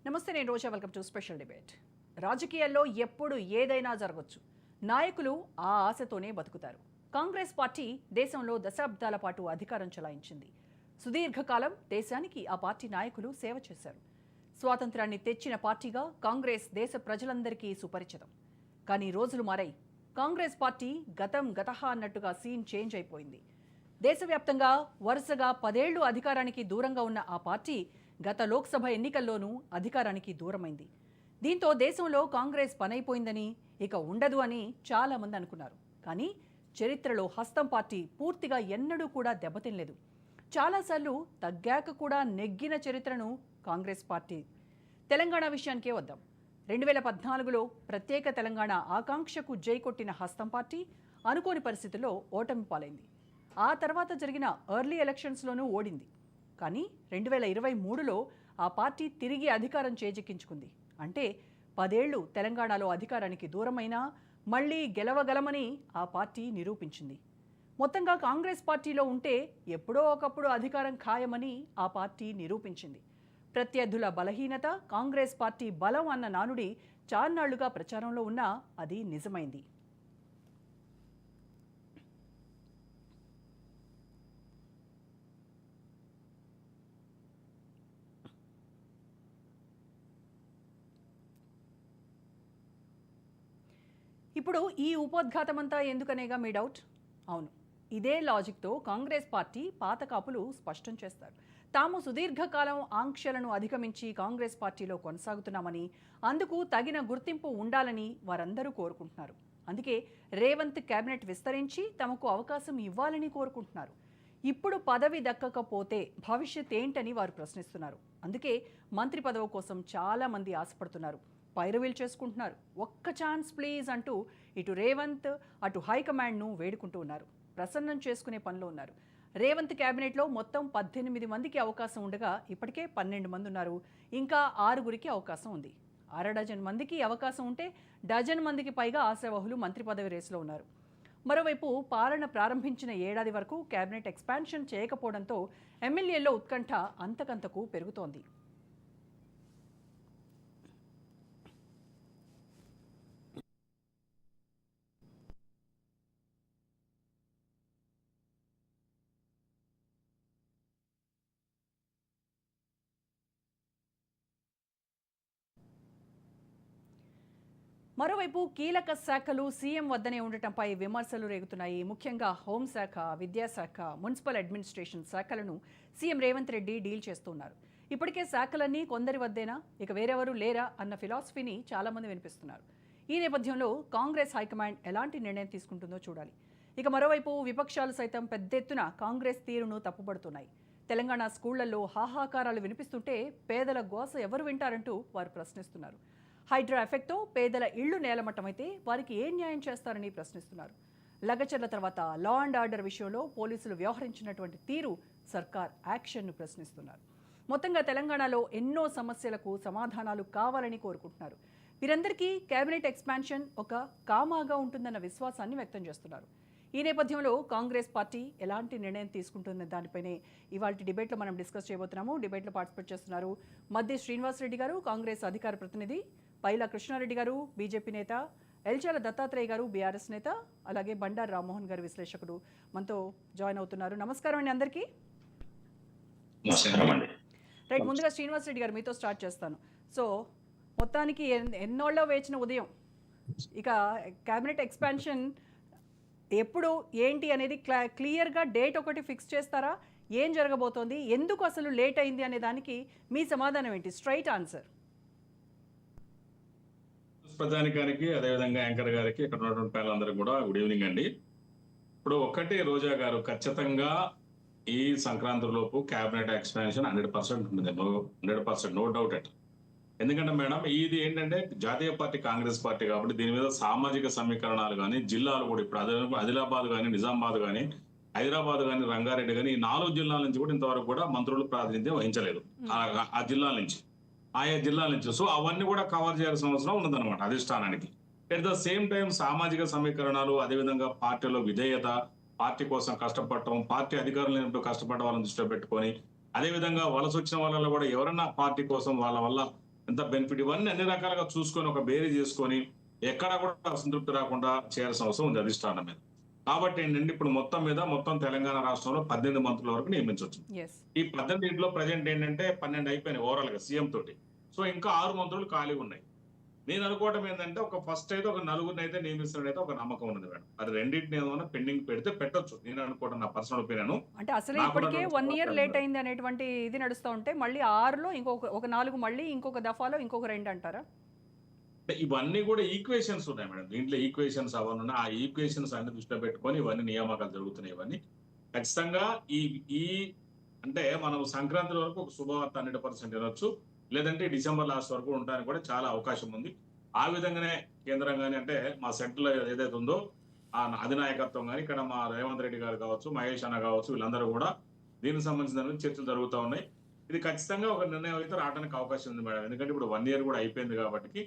నమస్తే, నేను Roja. Welcome to special debate. రాజకీయాల్లో ఎప్పుడు ఏదైనా జరగచ్చు. నాయకులు ఆ ఆశతోనే బతుకుతారు. కాంగ్రెస్ పార్టీ దేశంలో దశాబ్దాల పాటు అధికారం చెలాయించింది. సుదీర్ఘకాలం దేశానికి ఆ పార్టీ నాయకులు సేవ చేశారు. స్వాతంత్రాన్ని తెచ్చిన పార్టీగా కాంగ్రెస్ దేశ ప్రజలందరికీ సుపరిచితం. కానీ రోజులు మారాయి. కాంగ్రెస్ పార్టీ గతం గతహ అన్నట్టుగా సీన్ చేంజ్ అయిపోయింది. దేశవ్యాప్తంగా వరుసగా 10 ఏళ్లు అధికారానికి దూరంగా ఉన్న ఆ పార్టీ గత లోక్సభ ఎన్నికల్లోనూ అధికారానికి దూరమైంది. దీంతో దేశంలో కాంగ్రెస్ పనైపోయిందని, ఇక ఉండదు అని చాలామంది అనుకున్నారు. కానీ చరిత్రలో హస్తం పార్టీ పూర్తిగా ఎన్నడూ కూడా దెబ్బతినలేదు. చాలాసార్లు తగ్గాక కూడా నెగ్గిన చరిత్రను కాంగ్రెస్ పార్టీ. తెలంగాణ విషయానికే వద్దాం. 2014లో ప్రత్యేక తెలంగాణ ఆకాంక్షకు జై కొట్టిన హస్తం పార్టీ అనుకోని పరిస్థితుల్లో ఓటమి పాలైంది. ఆ తర్వాత జరిగిన ఎర్లీ ఎలక్షన్స్లోనూ ఓడింది. కానీ 2023లో ఆ పార్టీ తిరిగి అధికారం చేజిక్కించుకుంది. అంటే 10 ఏళ్లు తెలంగాణలో అధికారానికి దూరమైనా మళ్లీ గెలవగలమని ఆ పార్టీ నిరూపించింది. మొత్తంగా కాంగ్రెస్ పార్టీలో ఉంటే ఎప్పుడో ఒకప్పుడు అధికారం ఖాయమని ఆ పార్టీ నిరూపించింది. ప్రత్యర్థుల బలహీనత కాంగ్రెస్ పార్టీ బలం అన్న నానుడి చాన్నాళ్లుగా ప్రచారంలో ఉన్నా అది నిజమైంది. ఇప్పుడు ఈ ఉపోద్ఘాతమంతా ఎందుకనేగా మీ డౌట్? అవును, ఇదే లాజిక్తో కాంగ్రెస్ పార్టీ పాత కాపులు స్పష్టం చేస్తారు. తాము సుదీర్ఘకాలం ఆంక్షలను అధిగమించి కాంగ్రెస్ పార్టీలో కొనసాగుతున్నామని, అందుకు తగిన గుర్తింపు ఉండాలని వారందరూ కోరుకుంటున్నారు. అందుకే రేవంత్ కేబినెట్ విస్తరించి తమకు అవకాశం ఇవ్వాలని కోరుకుంటున్నారు. ఇప్పుడు పదవి దక్కకపోతే భవిష్యత్ ఏంటని వారు ప్రశ్నిస్తున్నారు. అందుకే మంత్రి పదవి కోసం చాలామంది ఆశపడుతున్నారు, పైరవీలు చేసుకుంటున్నారు. ఒక్క ఛాన్స్ ప్లీజ్ అంటూ ఇటు రేవంత్ అటు హైకమాండ్ను వేడుకుంటూ ఉన్నారు. ప్రసన్నం చేసుకునే పనిలో ఉన్నారు. రేవంత్ క్యాబినెట్లో మొత్తం 18 మందికి అవకాశం ఉండగా ఇప్పటికే 12 మంది ఉన్నారు. ఇంకా 6గురికి అవకాశం ఉంది. 6 డజన్ మందికి అవకాశం ఉంటే డజన్ మందికి పైగా ఆశావహులు మంత్రి పదవి రేసులో ఉన్నారు. మరోవైపు పాలన ప్రారంభించిన ఏడాది వరకు క్యాబినెట్ ఎక్స్పాన్షన్ చేయకపోవడంతో ఎమ్మెల్యేల్లో ఉత్కంఠ అంతకంతకు పెరుగుతోంది. మరోవైపు కీలక శాఖలు సీఎం వద్దనే ఉండటంపై విమర్శలు రేగుతున్నాయి. ముఖ్యంగా హోంశాఖ, విద్యాశాఖ, మున్సిపల్ అడ్మినిస్ట్రేషన్ శాఖలను సీఎం రేవంత్ రెడ్డి డీల్ చేస్తున్నారు. ఇప్పటికే శాఖలన్నీ కొందరి వద్దేనా, ఇక వేరెవరూ లేరా అన్న ఫిలాసఫీని చాలామంది వినిపిస్తున్నారు. ఈ నేపథ్యంలో కాంగ్రెస్ హైకమాండ్ ఎలాంటి నిర్ణయం తీసుకుంటుందో చూడాలి. ఇక మరోవైపు విపక్షాలు సైతం పెద్ద ఎత్తున కాంగ్రెస్ తీరును తప్పుపడుతున్నాయి. తెలంగాణ స్కూళ్లలో హాహాకారాలు వినిపిస్తుంటే పేదల గోస ఎవరు వింటారంటూ వారు ప్రశ్నిస్తున్నారు. హైడ్రా ఎఫెక్ట్తో పేదల ఇళ్లు నేలమట్టమైతే వారికి ఏం న్యాయం చేస్తారని ప్రశ్నిస్తున్నారు. లగచర్ల తర్వాత లా అండ్ ఆర్డర్ విషయంలో పోలీసులు వ్యవహరించినటువంటి తీరు సర్కార్ యాక్షన్ను ప్రశ్నిస్తున్నారు. మొత్తంగా తెలంగాణలో ఎన్నో సమస్యలకు సమాధానాలు కావాలని కోరుకుంటున్నారు. వీరందరికీ కేబినెట్ ఎక్స్పాన్షన్ ఒక కామాగా ఉంటుందన్న విశ్వాసాన్ని వ్యక్తం చేస్తున్నారు. ఈ నేపథ్యంలో కాంగ్రెస్ పార్టీ ఎలాంటి నిర్ణయం తీసుకుంటుందన్న దానిపైనే ఇవాళ డిబేట్లో మనం డిస్కస్ చేయబోతున్నాము. డిబేట్లో పార్టిసిపేట్ చేస్తున్నారు మద్ది శ్రీనివాసరెడ్డి గారు, కాంగ్రెస్ అధికార ప్రతినిధి, పైలా కృష్ణారెడ్డి గారు, బీజేపీ నేత, ఎల్చాల దత్తాత్రేయ గారు, బీఆర్ఎస్ నేత, అలాగే బండారు రామ్మోహన్ గారు విశ్లేషకుడు మనతో జాయిన్ అవుతున్నారు. నమస్కారం అండి అందరికీ. రైట్, ముందుగా శ్రీనివాసరెడ్డి గారు మీతో స్టార్ట్ చేస్తాను. సో మొత్తానికి ఎన్నోళ్ళో వేచిన ఉదయం ఇక కేబినెట్ ఎక్స్పాన్షన్ ఎప్పుడు ఏంటి అనేది క్లియర్గా డేట్ ఒకటి ఫిక్స్ చేస్తారా? ఏం జరగబోతోంది, ఎందుకు అసలు లేట్ అయింది అనే దానికి మీ సమాధానం ఏంటి? Straight answer. ప్రధానికానికి అదేవిధంగా యాంకర్ గారికి, ఇక్కడ ఉన్నటువంటి పిల్లలందరికీ కూడా గుడ్ ఈవినింగ్ అండి. ఇప్పుడు ఒక్కటి రోజా గారు, ఖచ్చితంగా ఈ సంక్రాంతి లోపు క్యాబినెట్ ఎక్స్పాన్షన్ 100% ఉంటుంది. 100%, నో డౌట్ అట్. ఎందుకంటే మేడం, ఇది ఏంటంటే జాతీయ పార్టీ కాంగ్రెస్ పార్టీ కాబట్టి దీని మీద సామాజిక సమీకరణాలు కానీ, జిల్లాలు కూడా ఇప్పుడు ఆదిలాబాద్ కానీ, నిజామాబాద్ కానీ, హైదరాబాద్ కానీ, రంగారెడ్డి కానీ, ఈ 4 జిల్లాల నుంచి కూడా ఇంతవరకు కూడా మంత్రులు ప్రాతినిధ్యం వహించలేదు ఆ జిల్లాల నుంచి, ఆయా జిల్లాల నుంచి. సో అవన్నీ కూడా కవర్ చేయాల్సిన అవసరం ఉన్నదన్నమాట అధిష్టానానికి. ఎట్ ద సేమ్ టైం సామాజిక సమీకరణాలు, అదేవిధంగా పార్టీలో విధేయత, పార్టీ కోసం కష్టపడటం, పార్టీ అధికారులు కష్టపడ్డ వాళ్ళని దృష్టిలో పెట్టుకొని, అదేవిధంగా వలస వచ్చిన వాళ్ళలో కూడా ఎవరన్నా పార్టీ కోసం వాళ్ళ వల్ల ఎంత బెనిఫిట్, ఇవన్నీ అన్ని రకాలుగా చూసుకొని ఒక బేరీ చేసుకొని ఎక్కడా కూడా అసంతృప్తి రాకుండా చేయాల్సిన అవసరం ఉంది అధిష్టానం మీద. కాబట్టి ఏంటంటే ఇప్పుడు మొత్తం తెలంగాణ రాష్ట్రంలో 18 మంత్రుల వరకు నియమించవచ్చు. ఎస్. ఈ 18 ప్రజెంట్ ఏంటంటే 12 అయిపోయినాయి ఓవరాల్ గా సీఎం తోటి. సో ఇంకా 6 మంత్రులు ఖాళీగా ఉన్నాయి. నేను అనుకోవడం ఏంటంటే ఒక ఫస్ట్ అయితే ఒక 4గురిని అయితే నియమిస్తున్నట్టయితే ఒక నమ్మకం ఉన్నది మేడం. అది రెండింటిని ఏమైనా పెండింగ్ పెడితే పెట్టొచ్చు, నేను అనుకోవడం నా పర్సనల్ ఒపీనియన్. అంటే అసలు ఇప్పటికే 1 ఇయర్ లేట్ అయింది అనేటువంటి ఇది నడుస్తూ ఉంటే మళ్ళీ 6లో ఒక 4 మళ్ళీ ఇంకొక దఫాలో ఇంకొక 2 అంటారా? ఇవన్నీ కూడా ఈక్వేషన్స్ ఉన్నాయి మేడం. దీంట్లో ఈక్వేషన్స్ అవన్నీ ఉన్నాయి. ఆ ఈక్వేషన్స్ అన్ని దృష్టిలో పెట్టుకొని ఇవన్నీ నియామకాలు జరుగుతున్నాయి. ఇవన్నీ ఖచ్చితంగా ఈ ఈ అంటే మనం సంక్రాంతి వరకు ఒక శుభవార్త 100% వినొచ్చు, లేదంటే డిసెంబర్ లాస్ట్ వరకు ఉండడానికి కూడా చాలా అవకాశం ఉంది. ఆ విధంగానే కేంద్రం కానీ అంటే మా సెంట్రల్ ఏదైతే ఉందో ఆ అధినాయకత్వం కానీ ఇక్కడ మా రేవంత్ రెడ్డి గారు కావచ్చు, మహేష్ అన్న కావచ్చు, వీళ్ళందరూ కూడా దీనికి సంబంధించిన చర్చలు జరుగుతూ ఉన్నాయి. ఇది ఖచ్చితంగా ఒక నిర్ణయం అయితే రావడానికి అవకాశం ఉంది మేడం. ఎందుకంటే ఇప్పుడు 1 ఇయర్ కూడా అయిపోయింది కాబట్టి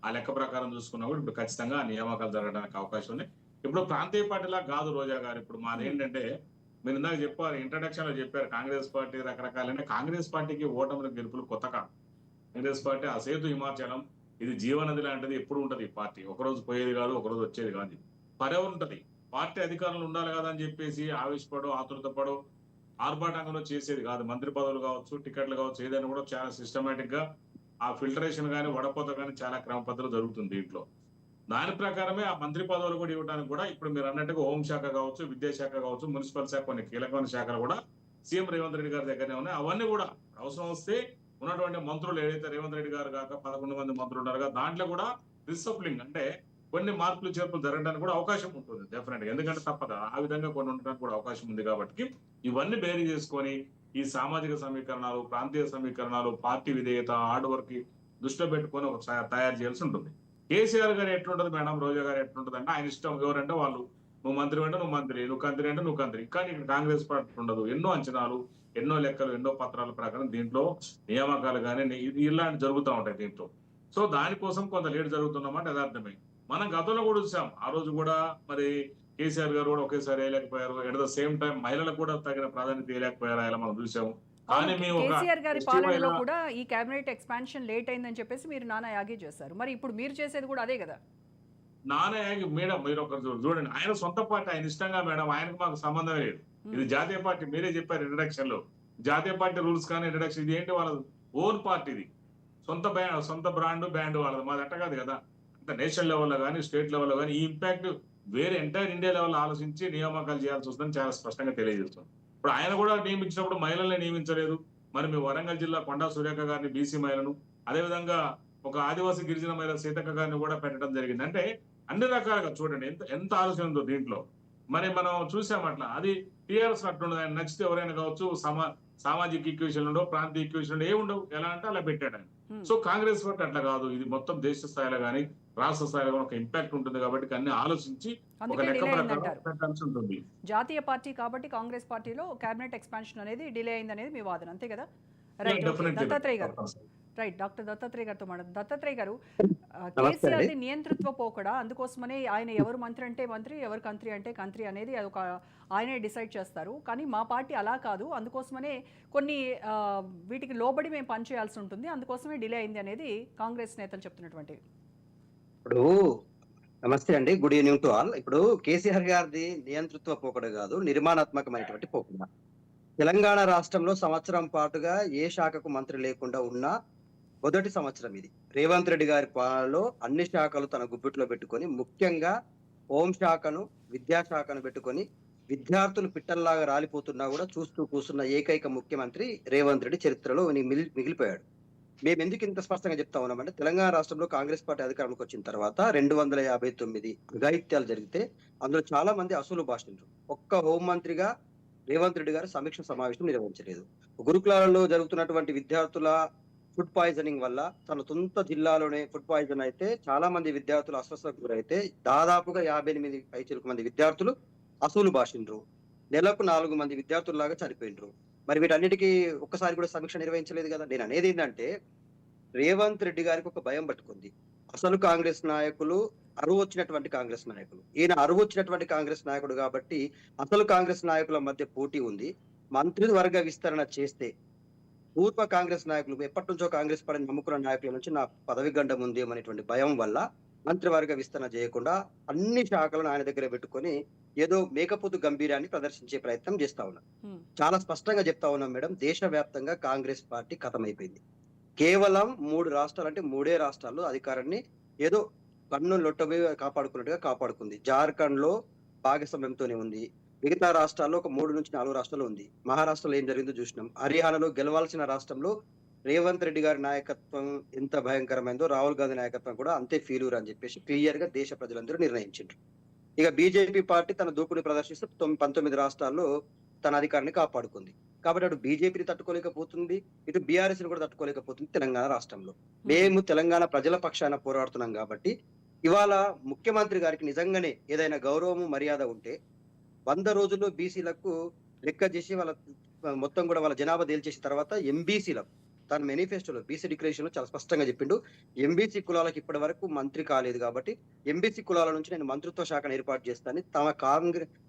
ఆ లెక్క ప్రకారం చూసుకున్నప్పుడు ఇప్పుడు ఖచ్చితంగా నియామకాలు జరగడానికి అవకాశం ఉంది. ఇప్పుడు ప్రాంతీయ పార్టీలా కాదు రోజా గారు. ఇప్పుడు మాది ఏంటంటే మీరు ఇందాక చెప్పారు, ఇంట్రడక్షన్ లో చెప్పారు కాంగ్రెస్ పార్టీ రకరకాలైన. కాంగ్రెస్ పార్టీకి ఓటముల గెలుపులు కొత్త కాదు. కాంగ్రెస్ పార్టీ అసేతు హిమాచలం, ఇది జీవనది లాంటిది, ఎప్పుడు ఉంటది ఈ పార్టీ. ఒకరోజు పోయేది కాదు, ఒకరోజు వచ్చేది కాదు. పర్యావరణ ఉంటది. పార్టీ అధికారంలో ఉండాలి కదా అని చెప్పేసి ఆవేశపడో ఆతృతపడో ఆర్భాటంగా చేసేది కాదు. మంత్రి పదవులు కావచ్చు, టికెట్లు కావచ్చు, ఏదైనా కూడా చాలా సిస్టమేటిక్ గా ఆ ఫిల్టరేషన్ కానీ వడపోత కానీ చాలా క్రమ పద్ధతిలో జరుగుతుంది దీంట్లో. దాని ప్రకారమే ఆ మంత్రి పదవులు కూడా ఇవ్వడానికి కూడా ఇప్పుడు మీరు అన్నట్టుగా హోంశాఖ కావచ్చు, విద్యాశాఖ కావచ్చు, మున్సిపల్ శాఖ, కొన్ని కీలకమైన శాఖలు కూడా సీఎం రేవంత్ రెడ్డి గారి దగ్గరనే ఉన్నాయి. అవన్నీ కూడా అవసరం వస్తే ఉన్నటువంటి మంత్రులు ఏదైతే రేవంత్ రెడ్డి గారు కాక 11 మంది మంత్రులు ఉన్నారు, దాంట్లో కూడా రిసప్లింగ్ అంటే కొన్ని మార్పులు చేర్పులు జరగడానికి కూడా అవకాశం ఉంటుంది డెఫినెట్ గా. ఎందుకంటే తప్పదు, ఆ విధంగా కొన్ని ఉండడానికి కూడా అవకాశం ఉంది. కాబట్టి ఇవన్నీ బేరీ చేసుకొని ఈ సామాజిక సమీకరణాలు, ప్రాంతీయ సమీకరణాలు, పార్టీ విధేయత, హార్డ్ వర్క్ దృష్టిలో పెట్టుకొని ఒక తయారు చేయాల్సి ఉంటుంది. కేసీఆర్ గారు ఎట్లుంటది మేడం, రోజా గారు ఎట్లుంటది అంటే ఆయన ఇష్టం. ఎవరంటే వాళ్ళు, నువ్వు మంత్రి అంటే నువ్వు మంత్రి, నువ్వు కంత్రి అంటే నువ్వు కంత్రి. కానీ ఇక్కడ కాంగ్రెస్ పార్టీ ఉండదు. ఎన్నో అంచనాలు, ఎన్నో లెక్కలు, ఎన్నో పత్రాల ప్రకారం దీంట్లో నియామకాలు కానీ ఇలాంటి జరుగుతూ ఉంటాయి దీంట్లో. సో దానికోసం కొంత లేట్ జరుగుతున్నమాట యథార్థమే. మనం గతంలో కూడా చూసాం. ఆ రోజు కూడా మరి కేసీఆర్ గారు కూడా ఒకేసారి వేయలేకపోయారు. ఎట్ ద సేమ్ టైం మహిళలకు కూడా తగిన ప్రాధాన్యత వేయలేకపోయారు. అలా మనం చూసాము. కానీ మేము కేసీఆర్ గారి పాలనలో కూడా ఈ కేబినెట్ ఎక్స్పాన్షన్ లేట్ అయిందని చెప్పేసి మీరు నానా యాగి చేశారు. మరి ఇప్పుడు మీరు చేసేది కూడా అదే కదా? నానా యాగి మేడం, మీరు ఒకరు చూడండి, ఆయన సొంత పార్టీ, ఆయన ఇష్టంగా మేడం, ఆయనకు మాకు సంబంధమే లేదు. ఇది జాతీయ పార్టీ. మీరే చెప్పారు ఇంట్రడక్షన్ లో, జాతీయ పార్టీ రూల్స్ కానీ ఇంట్రడక్షన్. ఇది ఏంటి, వాళ్ళ ఓన్ పార్టీ, ఇది సొంత బ్రాండ్ వాళ్ళది. మాది అట్ట కాదు కదా. అంటే నేషనల్ లెవెల్లో కానీ స్టేట్ లెవెల్లో కానీ ఈ ఇంపాక్ట్ వేరే ఎంటైర్ ఇండియా లెవెల్ ఆలోచించి నియామకాలు చేయాల్సి వస్తుందని చాలా స్పష్టంగా తెలియజేస్తుంది. ఇప్పుడు ఆయన కూడా నియమించినప్పుడు మహిళల్ని నియమించలేదు. మరి మీ వరంగల్ జిల్లా కొండా సురేఖ గారిని బీసీ మహిళను, అదేవిధంగా ఒక ఆదివాసీ గిరిజన మహిళ సీతక్క గారిని కూడా పెట్టడం జరిగింది. అంటే అన్ని రకాలుగా చూడండి ఎంత ఆలోచన ఉందో దీంట్లో. మరి మనం చూసాం అట్లా. అది టీఆర్ఎస్ అట్లుండదు. ఆయన నచ్చితే ఎవరైనా కావచ్చు, సామాజిక ఈక్వేషన్ ఉండవు, ప్రాంతీయ ఈక్వేషన్ ఏ ఉండవు. ఎలా అంటే అలా పెట్టాడు ఆయన. సో కాంగ్రెస్ పార్టీ అట్లా కాదు. ఇది మొత్తం దేశ స్థాయిలో కానీ రాష్ట్ర స్థాయిలో ఒక ఇంపాక్ట్ ఉంటుంది. కాబట్టి అన్ని ఆలోచించి ఒక లెక్క ప్రకారం పెట్టాల్సి ఉంటుంది. జాతీయ పార్టీ కాబట్టి కాంగ్రెస్ పార్టీలో కేబినెట్ ఎక్స్పాన్షన్ అనేది డిలే అయింది అనేది మీ వాదన, అంతే కదా? దత్తాత్రేయ గారు, రైట్. డాక్టర్ దత్తాత్రేయ గారితో మాట్లాడు. దత్తాత్రేయ గారు, కేసీఆర్ ది నియంతృత్వ పోకడా, అందుకోసమనే ఆయన ఎవరు మంత్రి అంటే మంత్రి, ఎవరు కంత్రి అంటే కంత్రి అనేది అదొక ఆయనే డిసైడ్ చేస్తారు. కానీ మా పార్టీ అలా కాదు, అందుకోసమనే కొన్ని వీటికి లోబడి మేము పనిచేయాల్సి ఉంటుంది, అందుకోసమే డిలే అయింది అనేది కాంగ్రెస్ నేతలు చెప్తున్నటువంటి. ఇప్పుడు నమస్తే అండి, గుడ్ ఈవినింగ్ టు ఆల్. ఇప్పుడు కేసీఆర్ గారిది నియంతృత్వ పోకడ కాదు, నిర్మాణాత్మకమైనటువంటి పోకడ. తెలంగాణ రాష్ట్రంలో సంవత్సరం పాటుగా ఏ శాఖకు మంత్రి లేకుండా ఉన్న మొదటి సంవత్సరం ఇది. రేవంత్ రెడ్డి గారి పాలనలో అన్ని శాఖలు తన గుప్పిట్లో పెట్టుకొని, ముఖ్యంగా హోంశాఖను, విద్యాశాఖను పెట్టుకొని విద్యార్థులు పిట్టల్లాగా రాలిపోతున్నా కూడా చూస్తూ కూర్చున్న ఏకైక ముఖ్యమంత్రి రేవంత్ రెడ్డి చరిత్రలో మిగిలిపోయాడు. మేము ఎందుకు ఇంత స్పష్టంగా చెప్తా ఉన్నామంటే, తెలంగాణ రాష్ట్రంలో కాంగ్రెస్ పార్టీ అధికారంలోకి వచ్చిన తర్వాత 259 అఘాయిత్యాలు జరిగితే అందులో చాలా మంది అసలు భాషించారు. ఒక్క హోంమంత్రిగా రేవంత్ రెడ్డి గారు సమీక్ష సమావేశం నిర్వహించలేదు. గురుకులాలలో జరుగుతున్నటువంటి విద్యార్థుల ఫుడ్ పాయిజనింగ్ వల్ల తన సొంత జిల్లాలోనే ఫుడ్ పాయిజన్ అయితే చాలా మంది విద్యార్థులు అస్వస్థతకు గురైతే దాదాపుగా 58 మంది విద్యార్థులు అసూలు భాషిండ్రు. నెలకు 4 మంది విద్యార్థుల్లాగా చనిపోయినరు. మరి వీటన్నిటికీ ఒక్కసారి కూడా సమీక్ష నిర్వహించలేదు కదా. నేను అనేది ఏంటంటే, రేవంత్ రెడ్డి గారికి ఒక భయం పట్టుకుంది. అసలు కాంగ్రెస్ నాయకులు, అరువు వచ్చినటువంటి కాంగ్రెస్ నాయకులు, ఈయన అరువు వచ్చినటువంటి కాంగ్రెస్ నాయకుడు కాబట్టి అసలు కాంగ్రెస్ నాయకుల మధ్య పోటీ ఉంది. మంత్రివర్గ విస్తరణ చేస్తే పూర్వ కాంగ్రెస్ నాయకులు ఎప్పటి నుంచో కాంగ్రెస్ పార్టీని నమ్ముకున్న నాయకుల నుంచి నా పదవి గండం ఉంది అనేటువంటి భయం వల్ల మంత్రివర్గ విస్తరణ చేయకుండా అన్ని శాఖలను ఆయన దగ్గర పెట్టుకొని ఏదో మేకపోతు గంభీరాన్ని ప్రదర్శించే ప్రయత్నం చేస్తా ఉన్నారు. హ్మ్. చాలా స్పష్టంగా చెప్తా ఉన్నాం మేడం, దేశవ్యాప్తంగా కాంగ్రెస్ పార్టీ ఖతమైపోయింది. కేవలం 3 రాష్ట్రాలు, అంటే 3 రాష్ట్రాల్లో అధికారాన్ని ఏదో కన్ను లొట్టబోయి కాపాడుకున్నట్టుగా కాపాడుకుంది. జార్ఖండ్ లో భాగస్వామ్యంతోనే ఉంది. మిగతా రాష్ట్రాల్లో ఒక 3 నుంచి 4 రాష్ట్రాలు ఉంది. మహారాష్ట్రలో ఏం జరిగిందో చూసినాం. హర్యానాలో గెలవాల్సిన రాష్ట్రంలో రేవంత్ రెడ్డి గారి నాయకత్వం ఎంత భయంకరమైందో, రాహుల్ గాంధీ నాయకత్వం కూడా అంతే ఫీలూరు అని చెప్పేసి క్లియర్ గా దేశ ప్రజలందరూ నిర్ణయించారు. ఇక బీజేపీ పార్టీ తన దూకుని ప్రదర్శిస్తూ 19 రాష్ట్రాల్లో తన అధికారాన్ని కాపాడుకుంది. కాబట్టి అటు బీజేపీని తట్టుకోలేకపోతుంది, ఇటు బీఆర్ఎస్ ని కూడా తట్టుకోలేకపోతుంది తెలంగాణ రాష్ట్రంలో. మేము తెలంగాణ ప్రజల పక్షాన పోరాడుతున్నాం కాబట్టి ఇవాళ ముఖ్యమంత్రి గారికి నిజంగానే ఏదైనా గౌరవము మర్యాద ఉంటే 100 రోజుల్లో బీసీలకు లెక్క చేసి వాళ్ళ మొత్తం కూడా వాళ్ళ జనాభా తేల్చేసిన తర్వాత ఎంబీసీలకు తన మేనిఫెస్టోలో బీసీ డిక్లరేషన్ లో చాలా స్పష్టంగా చెప్పిండు, ఎంబీసీ కులాలకు ఇప్పటి వరకు మంత్రి కాలేదు కాబట్టి ఎంబీసీ కులాల నుంచి నేను మంత్రిత్వ శాఖను ఏర్పాటు చేస్తానని తమ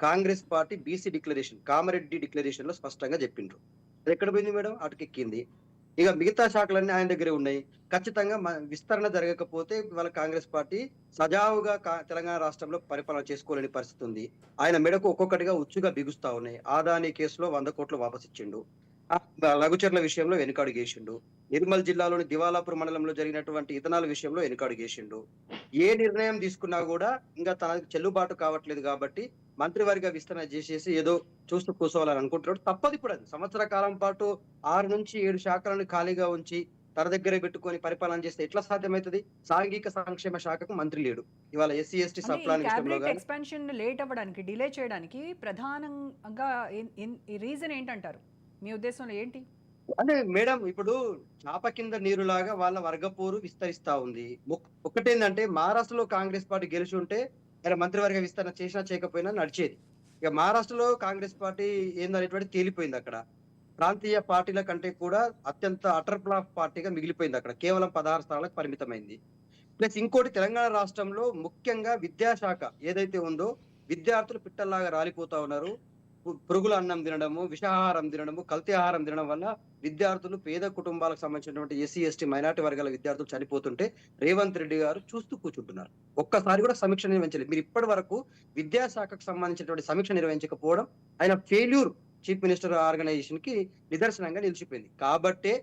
Congress party BC declaration, Kamareddy declaration లో స్పష్టంగా చెప్పిండ్రు. అది ఎక్కడ పోయింది మేడం? అటుకెక్కింది. ఇక మిగతా శాఖలన్నీ ఆయన దగ్గరే ఉన్నాయి. ఖచ్చితంగా విస్తరణ జరగకపోతే వాళ్ళ కాంగ్రెస్ పార్టీ సజావుగా తెలంగాణ రాష్ట్రంలో పరిపాలన చేసుకోలేని పరిస్థితి ఉంది. ఆయన మెడకు ఒక్కొక్కటిగా ఉచ్చుగా బిగుస్తా ఉన్నాయి. ఆదాని కేసులో 100 కోట్లు వాపస్ ఇచ్చిండు. లఘుచర్ల విషయంలో వెనుకడుగేసిండు. నిర్మల్ జిల్లాలోని దివాలాపూర్ మండలంలో జరిగినటువంటి ఇథనాల్ విషయంలో వెనుకడుగేసిండు. ఏ నిర్ణయం తీసుకున్నా కూడా ఇంకా తనకు చెల్లుబాటు కావట్లేదు కాబట్టి మంత్రివర్గ విస్తరణ చేసేసి ఏదో చూస్తూ కూర్చోవాలని అనుకుంటున్నాడు. తప్పదు. ఇప్పుడు అది సంవత్సర కాలం పాటు 6 నుంచి 7 శాఖలను ఖాళీగా ఉంచి తన దగ్గరే పెట్టుకొని పరిపాలన చేస్తే ఎట్లా సాధ్యమవుతుంది? సాంఘిక సంక్షేమ శాఖకు మంత్రి లేడు. ఇవాళ ఎస్సీ ఎస్టీ సబ్ ప్లాన్ విషయంలో గానీ ఎక్స్పాన్షన్ లేట్ అవ్వడానికి, డిలే చేయడానికి ప్రధానంగా ఈ రీజన్ ఏంటంటారు? మీ ఉద్దేశంలో ఏంటి? అంటే మేడం, ఇప్పుడు చాప కింద నీరులాగా వాళ్ళ వర్గపోరు విస్తరిస్తా ఉంది. ఒకటేందంటే మహారాష్ట్రలో కాంగ్రెస్ పార్టీ గెలిచి ఉంటే ఆయన మంత్రివర్గ విస్తరణ చేసినా చేయకపోయినా నడిచేది. ఇక మహారాష్ట్రలో కాంగ్రెస్ పార్టీ ఏందనేటువంటి తేలిపోయింది. అక్కడ ప్రాంతీయ పార్టీల కంటే కూడా అత్యంత అటర్ ఫ్లాప్ పార్టీగా మిగిలిపోయింది. అక్కడ కేవలం 16 స్థానాలకు పరిమితమైంది. ప్లస్ ఇంకోటి, తెలంగాణ రాష్ట్రంలో ముఖ్యంగా విద్యాశాఖ ఏదైతే ఉందో విద్యార్థులు పిట్టల్లాగా రాలిపోతా ఉన్నారు. పురుగుల అన్నం తినడము, విషాహారం తినడము, కల్తీ ఆహారం తినడం వల్ల విద్యార్థులు, పేద కుటుంబాలకు సంబంధించినటువంటి ఎస్సీ ఎస్టీ మైనార్టీ వర్గాల విద్యార్థులు చనిపోతుంటే రేవంత్ రెడ్డి గారు చూస్తూ కూర్చుంటున్నారు. ఒక్కసారి కూడా సమీక్ష నిర్వహించలేదు. మీరు ఇప్పటి వరకు విద్యాశాఖకు సంబంధించినటువంటి సమీక్ష నిర్వహించకపోవడం ఆయన ఫెయిల్యూర్ చీఫ్ మినిస్టర్ ఆర్గనైజేషన్ కి నిదర్శనంగా నిలిచిపోయింది. కాబట్టే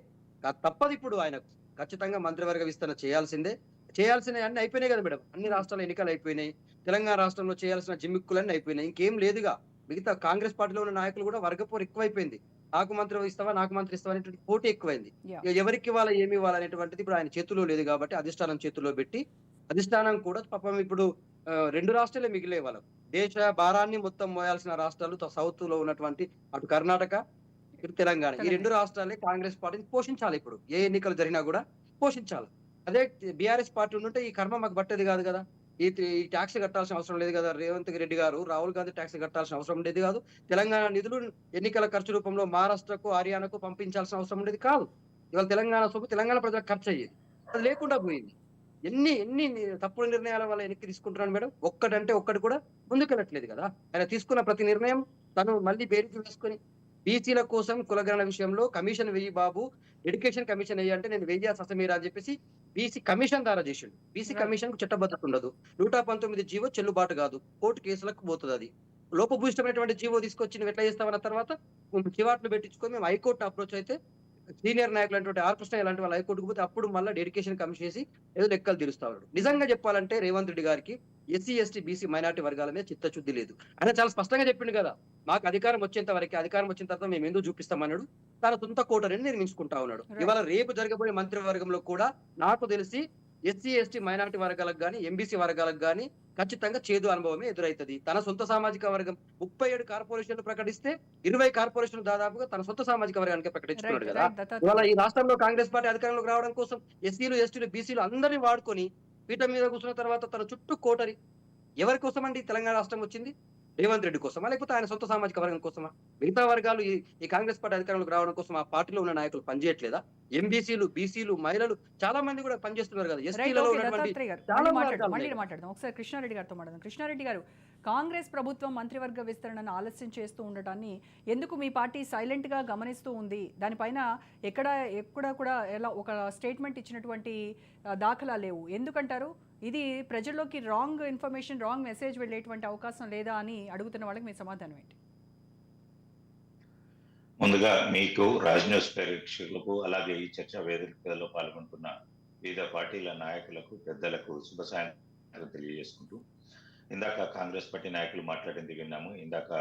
తప్పదు ఇప్పుడు ఆయనకు ఖచ్చితంగా మంత్రివర్గ విస్తరణ చేయాల్సిందే. చేయాల్సిన అన్ని అయిపోయినాయి కదా మేడం. అన్ని రాష్ట్రాల ఎన్నికలు అయిపోయినాయి. తెలంగాణ రాష్ట్రంలో చేయాల్సిన జిమ్మిక్కులన్నీ అయిపోయినాయి. ఇంకేం లేదుగా. మిగతా కాంగ్రెస్ పార్టీలో ఉన్న నాయకులు కూడా వర్గపోరు ఎక్కువైపోయింది. నాకు మంత్రి ఇస్తావా, నాకు మంత్రి ఇస్తావా అనేటువంటి పోటీ ఎక్కువైంది. ఎవరికి ఇవ్వాలా, ఏమి ఇవ్వాలనేటువంటిది ఇప్పుడు ఆయన చేతుల్లో లేదు కాబట్టి అధిష్టానం చేతుల్లో పెట్టి, అధిష్టానం కూడా పాపం ఇప్పుడు 2 రాష్ట్రాలే మిగిలే వాళ్ళకు. దేశ భారాన్ని మొత్తం మోయాల్సిన రాష్ట్రాలు సౌత్ లో ఉన్నటువంటి అటు కర్ణాటక, ఇటు తెలంగాణ, ఈ 2 రాష్ట్రాలే కాంగ్రెస్ పార్టీని పోషించాలి. ఇప్పుడు ఏ ఎన్నికలు జరిగినా కూడా పోషించాలి. అదే బీఆర్ఎస్ పార్టీ ఉంటే ఈ కర్మ మాకు పట్టేది కాదు కదా. ఈ ట్యాక్స్ కట్టాల్సిన అవసరం లేదు కదా. రేవంత్ రెడ్డి గారు, రాహుల్ గాంధీ ట్యాక్స్ కట్టాల్సిన అవసరం ఉండేది కాదు. తెలంగాణ నిధులు ఎన్నికల ఖర్చు రూపంలో మహారాష్ట్రకు, హర్యానాకు పంపించాల్సిన అవసరం ఉండేది కాదు. ఇవాళ తెలంగాణ సొమ్ము తెలంగాణ ప్రజలకు ఖర్చు అయ్యేది. అది లేకుండా పోయింది. ఎన్ని ఎన్ని తప్పుడు నిర్ణయాల వల్ల వెనక్కి తీసుకుంటున్నాను మేడం. ఒక్కటంటే ఒక్కటి కూడా ముందుకెళ్ళట్లేదు కదా. ఆయన తీసుకున్న ప్రతి నిర్ణయం తను మళ్ళీ బేరికి వేసుకొని బీసీల కోసం కులగణన విషయంలో కమిషన్ వెయ్యి బాబు, ఎడ్యుకేషన్ కమిషన్ వెయ్యి అంటే నేను వెయ్యి ససమీరా అని చెప్పేసి బీసీ కమిషన్ ద్వారా చేసిండు. బీసీ కమిషన్ కు చట్టబద్ధత ఉండదు. 119 జీవో చెల్లుబాటు కాదు. కోర్టు కేసులకు పోతుంది. అది లోపభూయిష్టమైనటువంటి జీవో తీసుకొచ్చి నువ్వు ఎట్లా చేస్తామన్న తర్వాత చివాట్లు పెట్టించుకొని మేము హైకోర్టు అప్రోచ్ అయితే సీనియర్ నాయకులు అంటే ఆర్ కృష్ణ ఇలాంటి వాళ్ళు హైకోర్టుకు పోతే అప్పుడు మళ్ళీ డెడికేషన్ కమిషన్ చేసి ఏదో లెక్కలు తీరుస్తా ఉన్నాడు. నిజంగా చెప్పాలంటే రేవంత్ రెడ్డి గారికి ఎస్సీ ఎస్టీ బీసీ మైనార్టీ వర్గాల మీద చిత్తశుద్ధి లేదు. ఆయన చాలా స్పష్టంగా చెప్పిండు కదా, మాకు అధికారం వచ్చేంత వరకు, అధికారం వచ్చిన తర్వాత మేము ఎందుకు చూపిస్తామన్నాడు. తన సొంత కోటని నిర్మించుకుంటా ఉన్నాడు. ఇవాళ రేపు జరగబోయే మంత్రివర్గంలో కూడా నాకు తెలిసి ఎస్సీ ఎస్టీ మైనార్టీ వర్గాలకు కానీ, ఎంబీసీ వర్గాలకు కానీ ఖచ్చితంగా చేదు అనుభవమే ఎదురైతుంది. తన సొంత సామాజిక వర్గం 37 కార్పొరేషన్లు ప్రకటిస్తే 20 కార్పొరేషన్లు దాదాపుగా తన సొంత సామాజిక వర్గానికి ప్రకటించుకున్నాడు కదా. ఇవాళ ఈ రాష్ట్రంలో కాంగ్రెస్ పార్టీ అధికారంలోకి రావడం కోసం ఎస్సీలు, ఎస్టీలు, బీసీలు అందరినీ వాడుకొని పీఠం మీద కూర్చున్న తర్వాత తన చుట్టూ కోటరి ఎవరి కోసం అండి తెలంగాణ రాష్ట్రం వచ్చింది? రేవంత్ రెడ్డి కోసమా, లేకపోతే ఆయన సొంత సామాజిక వర్గం కోసమా? మిగతా వర్గాలు ఈ కాంగ్రెస్ పార్టీ అధికారంలోకి రావడం కోసం ఆ పార్టీలో ఉన్న నాయకులు పనిచేయట్లేదా? ఎంబీసీలు, బీసీలు, మహిళలు చాలా మంది కూడా పనిచేస్తున్నారు కదా. ఎస్టీలలో ఉన్నటువంటి మాట్లాడదాం. ఒకసారి కృష్ణారెడ్డి గారితో మాట్లాడదాం. కృష్ణారెడ్డి గారు, కాంగ్రెస్ ప్రభుత్వం మంత్రివర్గ విస్తరణను ఆలస్యం చేస్తూ ఉండటాన్ని ఎందుకు మీ పార్టీ సైలెంట్గా గమనిస్తూ ఉంది? దానిపైన ఎక్కడ కూడా ఎలా ఒక స్టేట్మెంట్ ఇచ్చినటువంటి దాఖలా లేవు. ఎందుకంటారు? ఇది ప్రజల్లోకి రాంగ్ ఇన్ఫర్మేషన్, రాంగ్ మెసేజ్ వెళ్ళేటువంటి అవకాశం లేదా అని అడుగుతున్న వాళ్ళకి మీ సమాధానం ఏంటి? ముందుగా మీకు రాజ్ న్యూస్ ప్రేక్షకులకు అలాగే ఈ చర్చా వేదికలో పాల్గొంటున్న వివిధ పార్టీల నాయకులకు పెద్దలకు శుభ సాయంత్రం తెలియజేసుకుంటూ, ఇందాక కాంగ్రెస్ పార్టీ నాయకులు మాట్లాడింది విన్నాము, ఇందాక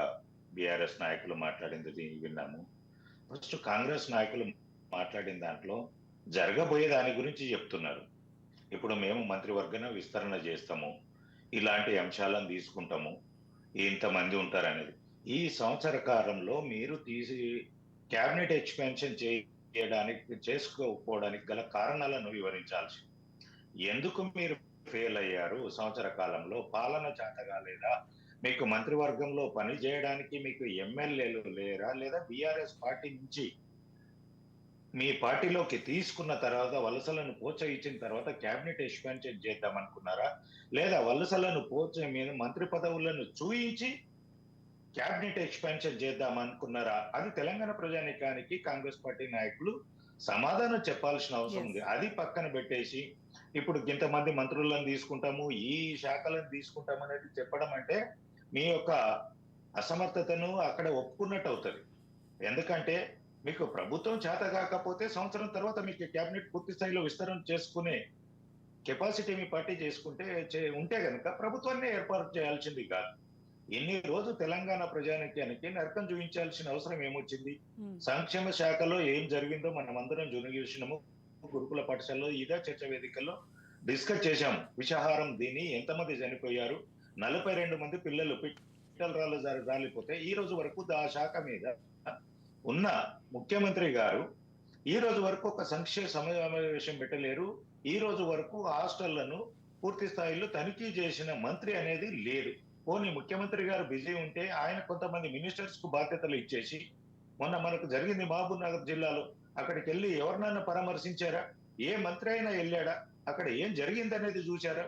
బీఆర్ఎస్ నాయకులు మాట్లాడింది విన్నాము. ఫస్ట్ కాంగ్రెస్ నాయకులు మాట్లాడిన దాంట్లో జరగబోయే దాని గురించి చెప్తున్నారు. ఇప్పుడు మేము మంత్రివర్గన విస్తరణ చేస్తాము, ఇలాంటి అంశాలను తీసుకుంటాము, ఇంతమంది ఉంటారనేది. ఈ సంవత్సర కాలంలో మీరు క్యాబినెట్ ఎక్స్పాన్షన్ చేసుకోకపోవడానికి గల కారణాలను వివరించాల్సి. ఎందుకు మీరు ఫెయిల్ అయ్యారు? సంవత్సర కాలంలో పాలన చేత కాలేదా? మీకు మంత్రివర్గంలో పని చేయడానికి మీకు ఎమ్మెల్యేలు లేరా? లేదా బీఆర్ఎస్ పార్టీ నుంచి మీ పార్టీలోకి తీసుకున్న తర్వాత వలసలను ప్రోత్సహించిన తర్వాత క్యాబినెట్ ఎక్స్పాన్షన్ చేద్దాం అనుకున్నారా? లేదా వలసలను మీద మంత్రి పదవులను చూయించి క్యాబినెట్ ఎక్స్పాన్షన్ చేద్దాం అనుకున్నారా? అది తెలంగాణ ప్రజానీకానికి కాంగ్రెస్ పార్టీ నాయకులు సమాధానం చెప్పాల్సిన అవసరం ఉంది. అది పక్కన పెట్టేసి ఇప్పుడు ఇంతమంది మంత్రులను తీసుకుంటాము, ఈ శాఖలను తీసుకుంటాము అనేది చెప్పడం అంటే మీ యొక్క అసమర్థతను అక్కడ ఒప్పుకున్నట్టు అవుతుంది. ఎందుకంటే మీకు ప్రభుత్వం చేత కాకపోతే సంవత్సరం తర్వాత మీకు క్యాబినెట్ పూర్తి స్థాయిలో విస్తరణ చేసుకునే కెపాసిటీ మీ పార్టీ ఉంటే కనుక ప్రభుత్వాన్ని ఏర్పాటు చేయాల్సింది కాదు. ఇన్ని రోజు తెలంగాణ ప్రజానికానికి నరకం చూపించాల్సిన అవసరం ఏమొచ్చింది? సంక్షేమ శాఖలో ఏం జరిగిందో మనం అందరం చూసినాము. గురుకుల పాఠశాలలో ఇదే చర్చ వేదికల్లో డిస్కస్ చేశాము. విషాహారం దీని ఎంతమంది చనిపోయారు, 42 మంది పిల్లలు పిట్టలు రాలిపోతే ఈ రోజు వరకు ఆ శాఖ మీద ఉన్న ముఖ్యమంత్రి గారు ఈ రోజు వరకు ఒక సంక్షేమ సమావేశం పెట్టలేరు. ఈ రోజు వరకు హాస్టళ్లను పూర్తి స్థాయిలో తనిఖీ చేసిన మంత్రి అనేది లేదు. పోనీ ముఖ్యమంత్రి గారు బిజీ ఉంటే ఆయన కొంతమంది మినిస్టర్స్ కు బాధ్యతలు ఇచ్చేసి, మొన్న మనకు జరిగింది మహబూబ్ నగర్ జిల్లాలో, అక్కడికి వెళ్ళి ఎవరినైనా పరామర్శించారా? ఏ మంత్రి అయినా వెళ్ళాడా? అక్కడ ఏం జరిగిందనేది చూసారా?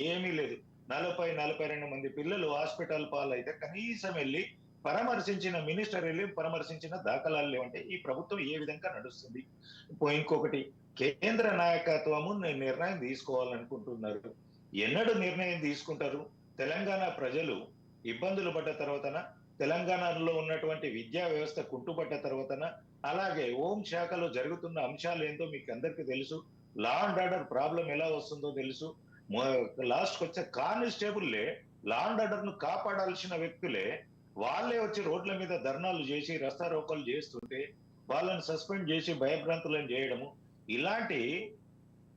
ఏమీ లేదు. 42 మంది పిల్లలు హాస్పిటల్ పాలైతే కనీసం వెళ్ళి పరామర్శించిన మినిస్టర్ వెళ్ళి పరామర్శించిన దాఖలాలు లేవంటే ఈ ప్రభుత్వం ఏ విధంగా నడుస్తుంది? ఇంకొకటి, కేంద్ర నాయకత్వము నిర్ణయం తీసుకోవాలనుకుంటున్నారు. ఎన్నడూ నిర్ణయం తీసుకుంటారు? తెలంగాణ ప్రజలు ఇబ్బందులు పడ్డ తర్వాతన, తెలంగాణలో ఉన్నటువంటి విద్యా వ్యవస్థ కుంటుపడ్డ తర్వాతన, అలాగే హోం శాఖలో జరుగుతున్న అంశాలు ఏంటో మీకు అందరికీ తెలుసు. లా అండ్ ఆర్డర్ ప్రాబ్లం ఎలా వస్తుందో తెలుసు. లాస్ట్ వచ్చే కానిస్టేబుల్లే లా అండ్ ఆర్డర్ ను కాపాడాల్సిన వ్యక్తులే వాళ్ళే వచ్చి రోడ్ల మీద ధర్నాలు చేసి రస్తా రోకోలు చేస్తుంటే వాళ్ళని సస్పెండ్ చేసి భయభ్రాంతులను చేయడము, ఇలాంటి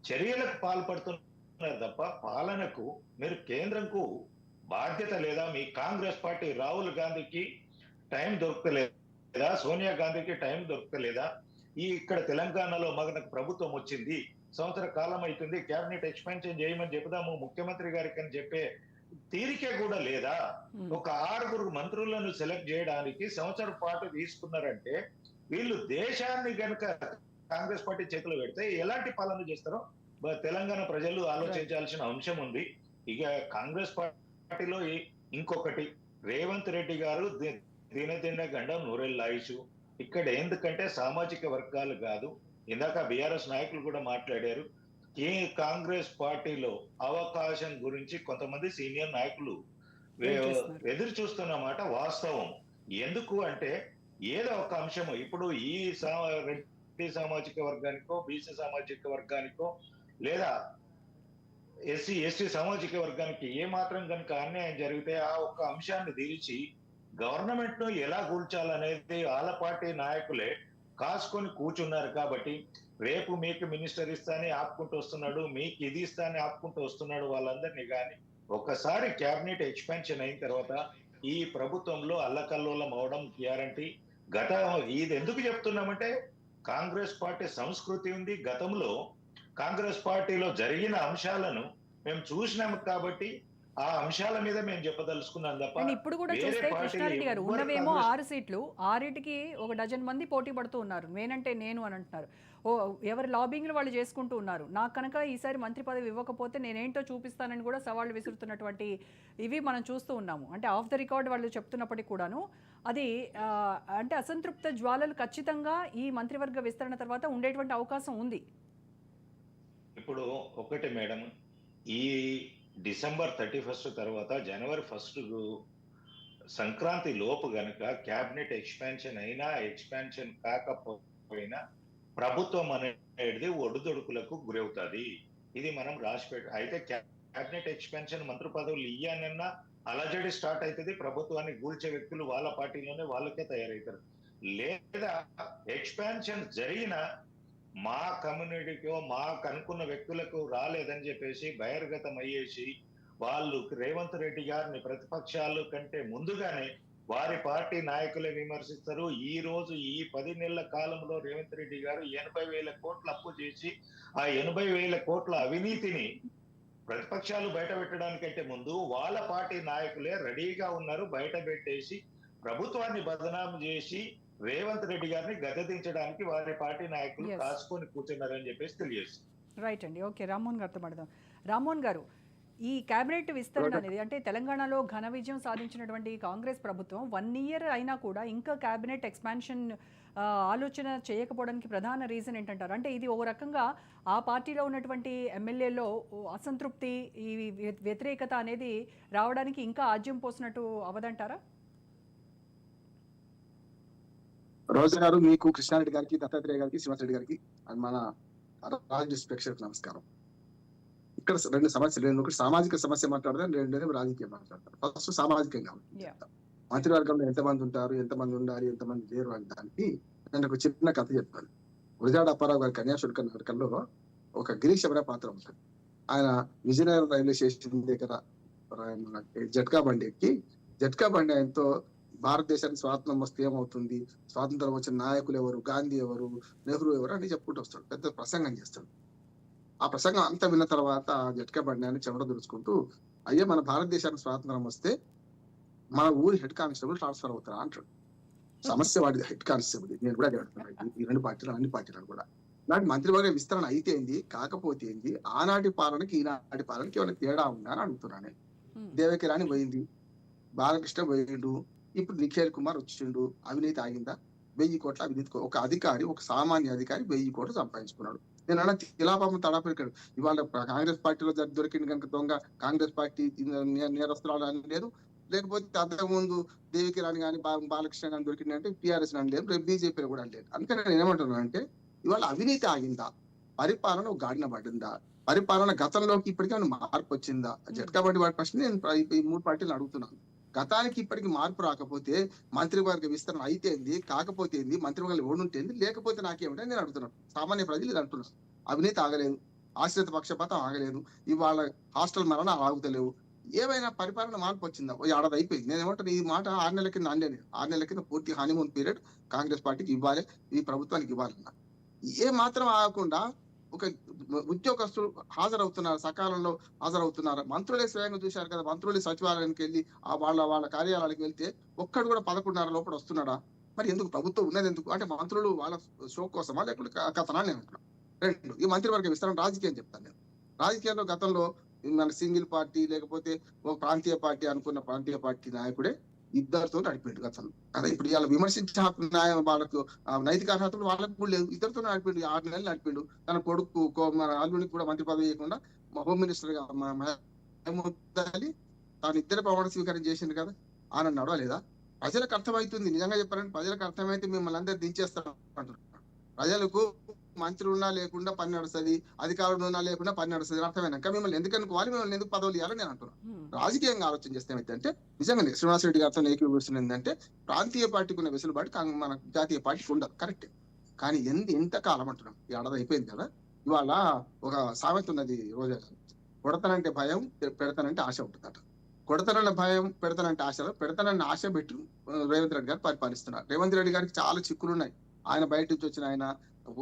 చర్యలకు పాల్పడుతున్నారు తప్ప పాలనకు మీరు కేంద్రంకు బాధ్యత లేదా? మీ కాంగ్రెస్ పార్టీ రాహుల్ గాంధీకి టైం దొరకలేదా? సోనియా గాంధీకి టైం దొరకలేదా? ఇక్కడ తెలంగాణలో మనకు ప్రభుత్వం వచ్చింది, సంవత్సర కాలం అవుతుంది, క్యాబినెట్ ఎక్స్పాన్షన్ చేయమని చెబుదాము ముఖ్యమంత్రి గారికి అని చెప్పే తీరికే కూడా లేదా? ఒక 6 మంత్రులను సెలెక్ట్ చేయడానికి సంవత్సరం పాటు తీసుకున్నారంటే వీళ్ళు దేశాన్ని గనుక కాంగ్రెస్ పార్టీ చేతిలో పెడితే ఎలాంటి పాలన చేస్తారో తెలంగాణ ప్రజలు ఆలోచించాల్సిన అంశం ఉంది. ఇక కాంగ్రెస్ పార్టీలో ఇంకొకటి, రేవంత్ రెడ్డి గారు దినదిన గండం నూరెళ్ళ ఆయుషు. ఇక్కడ ఎందుకంటే సామాజిక వర్గాలు కాదు. ఇందాక బీఆర్ఎస్ నాయకులు కూడా మాట్లాడారు. ఈ కాంగ్రెస్ పార్టీలో అవకాశం గురించి కొంతమంది సీనియర్ నాయకులు ఎదురు చూస్తున్న మాట వాస్తవం. ఎందుకు అంటే ఏదో ఒక అంశము ఇప్పుడు ఈ రెడ్డి సామాజిక వర్గానికో, బీసీ సామాజిక వర్గానికో, లేదా ఎస్సీ ఎస్టీ సామాజిక వర్గానికి ఏ మాత్రం కనుక అన్యాయం జరిగితే ఆ ఒక్క అంశాన్ని తీర్చి గవర్నమెంట్ ను ఎలా కూల్చాలనేది వాళ్ళ పార్టీ నాయకులే కాసుకొని కూర్చున్నారు. కాబట్టి రేపు మీకు మినిస్టర్ ఇస్తానే ఆపుకుంటూ వస్తున్నాడు, మీకు ఇది ఇస్తానే ఆపుకుంటూ వస్తున్నాడు వాళ్ళందరినీ. కానీ ఒకసారి క్యాబినెట్ ఎక్స్పాన్షన్ అయిన తర్వాత ఈ ప్రభుత్వంలో అల్లకల్లోలం అవడం గ్యారంటీ. ఇది ఎందుకు చెప్తున్నామంటే కాంగ్రెస్ పార్టీ సంస్కృతి ఉంది. గతంలో కాంగ్రెస్ పార్టీలో జరిగిన అంశాలను మేము చూసినాము కాబట్టి ఆ అంశాల మీద మేము చెప్పదలుచుకున్నాం తప్ప అండ్ ఇప్పుడు కూడా వేరే చూస్తే పార్టీలు కృష్ణారెడ్డి గారు ఎవ్వరు ఉన్నవేమో కాంగ్రెస్ 6 సీట్లు, 6టికి ఒక డజన్ మంది పోటీ పడుతూ ఉన్నారు. నేనంటే నేను అని అంటున్నారు. ఓ ఎవరి లాబింగ్లు వాళ్ళు చేసుకుంటూ ఉన్నారు. నాకు కనుక ఈసారి మంత్రి పదవి ఇవ్వకపోతే నేనేంటో చూపిస్తానని కూడా సవాళ్ళు విసురుతున్నటువంటి ఇవి మనం చూస్తూ ఉన్నాము. అంటే ఆఫ్ ద రికార్డ్ వాళ్ళు చెప్తున్నప్పటికీ కూడాను అది అంటే అసంతృప్త జ్వాలలు ఖచ్చితంగా ఈ మంత్రివర్గ విస్తరణ తర్వాత ఉండేటువంటి అవకాశం ఉంది. ఇప్పుడు ఒకటి మేడం, ఈ డిసెంబర్ 31 తర్వాత జనవరి 1 సంక్రాంతి లోపు గనక క్యాబినెట్ ఎక్స్పాన్షన్ అయినా ఎక్స్పాన్షన్ కాకపోయినా ప్రభుత్వం అనేది ఒడిదొడుకులకు గురవుతుంది. ఇది మనం అయితే క్యాబినెట్ ఎక్స్పాన్షన్ మంత్రి పదవులు ఇయ్యానన్నా అలజడి స్టార్ట్ అవుతుంది. ప్రభుత్వాన్ని గూల్చే వ్యక్తులు వాళ్ళ పార్టీలోనే వాళ్ళకే తయారవుతారు. లేదా ఎక్స్పాన్షన్ జరిగిన మా కమ్యూనిటీకో మాకు అనుకున్న వ్యక్తులకు రాలేదని చెప్పేసి బహిర్గతం అయ్యేసి వాళ్ళు రేవంత్ రెడ్డి గారిని ప్రతిపక్షాలు కంటే ముందుగానే వారి పార్టీ నాయకులే విమర్శిస్తారు. ఈ రోజు ఈ 10 నెలల కాలంలో రేవంత్ రెడ్డి గారు 80,000 కోట్ల అప్పు చేసి ఆ 80,000 కోట్ల అవినీతిని ప్రతిపక్షాలు బయట పెట్టడానికంటే ముందు వాళ్ళ పార్టీ నాయకులే రెడీగా ఉన్నారు. బయట పెట్టేసి ప్రభుత్వాన్ని బదనాం చేసి రేవంత్ రెడ్డి గారిని గద్దెదించడానికి వారి పార్టీ నాయకులు కాసుకొని కూర్చున్నారని చెప్పేసి తెలియజేస్తారు. రైట్ అండి. ఓకే, రామ్మోహన్ గారితో మాట్లాడదాం. రామ్మోహన్ గారు, ఈ కేబినెట్ విస్తరణ అనేది అంటే తెలంగాణలో ఘన విజయం సాధించినటువంటి కాంగ్రెస్ ప్రభుత్వం 1 ఇయర్ అయినా కూడా ఇంకా కేబినెట్ ఎక్స్పాన్షన్ ఆలోచన చేయకపోవడానికి ప్రధాన రీజన్ ఏంటంటారు? అంటే ఇది ఓ రకంగా ఆ పార్టీలో ఉన్నటువంటి ఎమ్మెల్యేలో అసంతృప్తి, ఈ వ్యతిరేకత అనేది రావడానికి ఇంకా ఆజ్యం పోసినట్టు అవదంటారా? రోజా గారు, మీకు, కృష్ణారెడ్డి గారికి, దత్తాత్రేయ గారికి, శ్రీనివాసరెడ్డి గారికి, మన రాజకీయ ప్రేక్షకులకు నమస్కారం. ఇక్కడ 2 సమస్యలు, ఒకటి సామాజిక సమస్య మాట్లాడదాం, రెండోది రాజకీయం మాట్లాడతారు. ఫస్ట్ సామాజికంగా మంత్రివర్గంలో ఎంతమంది ఉంటారు, ఎంతమంది ఉండాలి, ఎంతమంది లేరు అనే దానికి నేను ఒక చిన్న కథ చెప్తాను. గురజాడ అప్పారావు గారి కన్యాశుల్కం వర్గంలో ఒక గిరీష్ అనే పాత్ర ఉంటుంది. ఆయన విజయనగరం రైల్వే స్టేషన్ దగ్గర జట్కా బండి ఎక్కి, జట్కా బండి ఆయనతో భారతదేశానికి స్వాతంత్రం వస్తే ఏమవుతుంది, స్వాతంత్రం వచ్చిన నాయకులు ఎవరు, గాంధీ ఎవరు, నెహ్రూ ఎవరు అని చెప్పుకుంటూ వస్తాడు. పెద్ద ప్రసంగం చేస్తాడు. ఆ ప్రసంగం అంతా విన్న తర్వాత జట్కా బండి అని చెమట దురుచుకుంటూ, అయ్యే మన భారతదేశానికి స్వాతంత్రం వస్తే మన ఊరి హెడ్ కానిస్టేబుల్ ట్రాన్స్ఫర్ అవుతారా అంటాడు. సమస్య వాడి హెడ్ కానిస్టేబుల్. నేను కూడా అడుగుతున్నాను, ఈ 2 పార్టీలు అన్ని పార్టీలను కూడా. నాటి మంత్రివర్గ విస్తరణ అయితే ఏంది, కాకపోతే ఏంది, ఆనాటి పాలనకి ఈనాటి పాలనకి ఏమైనా తేడా ఉందా అని అడుగుతున్నాను. దేవకి రాణి పోయింది, బాలకృష్ణ పోయిండు, ఇప్పుడు నిఖిల్ కుమార్ వచ్చిండు. అవినీతి ఆగిందా? 1000 కోట్ల అవినీతి. ఒక అధికారి, ఒక సామాన్య అధికారి 1000 కోట్లు సంపాదించుకున్నాడు. నేను అన్న తిలాపాపం తడపరికాడు. ఇవాళ కాంగ్రెస్ పార్టీలో దొరికింది కనుక దొంగ, కాంగ్రెస్ పార్టీ నేరస్తురాలు అని లేదు. లేకపోతే అంతకుముందు దేవికి రాణి కానీ బాలకృష్ణ కానీ దొరికింది అంటే టీఆర్ఎస్ అని లేదు, రేపు బీజేపీలో కూడా లేదు. అందుకని నేను ఏమంటున్నాను అంటే, ఇవాళ అవినీతి ఆగిందా, పరిపాలన గాడిన పడిందా, పరిపాలన గతంలోకి ఇప్పటికీ మార్పు వచ్చిందా? జట్కా బండి వాడి ప్రశ్న నేను ఈ 3 పార్టీలు అడుగుతున్నాను. గతానికి ఇప్పటికి మార్పు రాకపోతే మంత్రివర్గ విస్తరణ అయితేంది, కాకపోతే ఏంది, మంత్రివర్గాలు ఓడుంటేంది, లేకపోతే నాకేమిటో నేను అడుగుతున్నాను. సామాన్య ప్రజలు ఇది అంటున్నారు. అవినీతి ఆగలేదు, ఆశ్రిత పక్షపాతం ఆగలేదు, ఇవాళ హాస్టల్ మరణ ఆగుతలేవు. ఏమైనా పరిపాలన మార్పు వచ్చిందా? ఓ ఏడాది అయిపోయింది. నేను ఏమంటాను, ఈ మాట 6 నెలల కింద అనలేదు. 6 నెలల కింద పూర్తి హనీమూన్ పీరియడ్ కాంగ్రెస్ పార్టీకి ఇవ్వాలి, ఈ ప్రభుత్వానికి ఇవ్వాలన్నా. ఏ మాత్రం ఆగకుండా ఒక ఉద్యోగస్తులు హాజరవుతున్నారు, సకాలంలో హాజరవుతున్నారు. మంత్రులే స్వయంగా చూశారు కదా, మంత్రులు సచివాలయానికి వెళ్ళి వాళ్ళ కార్యాలయాలకు వెళ్తే ఒక్కడు కూడా 11:30 లోపల వస్తున్నాడా? మరి ఎందుకు ప్రభుత్వం ఉన్నది ఎందుకు? అంటే మంత్రులు వాళ్ళ షో కోసమా, లేకుంటే కథనా? నేను అంటున్నాను. 2, ఈ మంత్రివర్గ విస్తరణ రాజకీయం చెప్తాను నేను. రాజకీయాల్లో గతంలో మన సింగిల్ పార్టీ లేకపోతే ఒక ప్రాంతీయ పార్టీ అనుకున్న ప్రాంతీయ పార్టీ నాయకుడే 2తో నడిపిండు గతంలో కదా. ఇప్పుడు ఇలా విమర్శించే న్యాయం వాళ్ళకు నైతిక అర్హతలు వాళ్ళకు కూడా లేదు. 2తో నడిపిండు, 6 నెలలు నడిపిండు. తన కొడుకు మన అల్లునికి కూడా మంత్రి పదవి ఇవ్వకుండా హోమ్ మినిస్టర్ గా తాను 2 ప్రమాణ స్వీకారం చేసింది కదా. ఆయన నడవలేదా? ప్రజలకు అర్థమవుతుంది. నిజంగా చెప్పారంటే ప్రజలకు అర్థమైతే మిమ్మల్ని అందరూ దించేస్తారు అంటున్నారు. ప్రజలకు మంత్రి ఉన్నా లేకుండా పని నడుస్తుంది, అధికారులు ఉన్నా లేకుండా పని నడుస్తుంది అర్థమైనాక మిమ్మల్ని ఎందుకు అనుకోవాలి, మిమ్మల్ని ఎందుకు పదవులు ఇవ్వాలని నేను అంటున్నాను. రాజకీయంగా ఆలోచన చేస్తే ఏమైతే నిజంగా శ్రీనివాసరెడ్డి గారితో ఏకీభవిస్తుంది ఏంటంటే, ప్రాంతీయ పార్టీకి ఉన్న వెసులుబాటు మన జాతీయ పార్టీకి ఉండదు, కరెక్ట్. కానీ ఎంతకాలం అంటున్నాం, ఏడాది అయిపోయింది కదా. ఇవాళ ఒక సామెత ఉన్నది, రోజా గారు, కొడతానంటే భయం, పెడతానంటే ఆశ ఉంటుందట. కొడతానన్న భయం, పెడతానంటే ఆశ. పెడతానన్న ఆశ పెట్టి రేవంత్ రెడ్డి గారు పరిపాలిస్తున్నారు. రేవంత్ రెడ్డి గారికి చాలా చిక్కులు ఉన్నాయి. ఆయన బయట నుంచి వచ్చిన ఆయన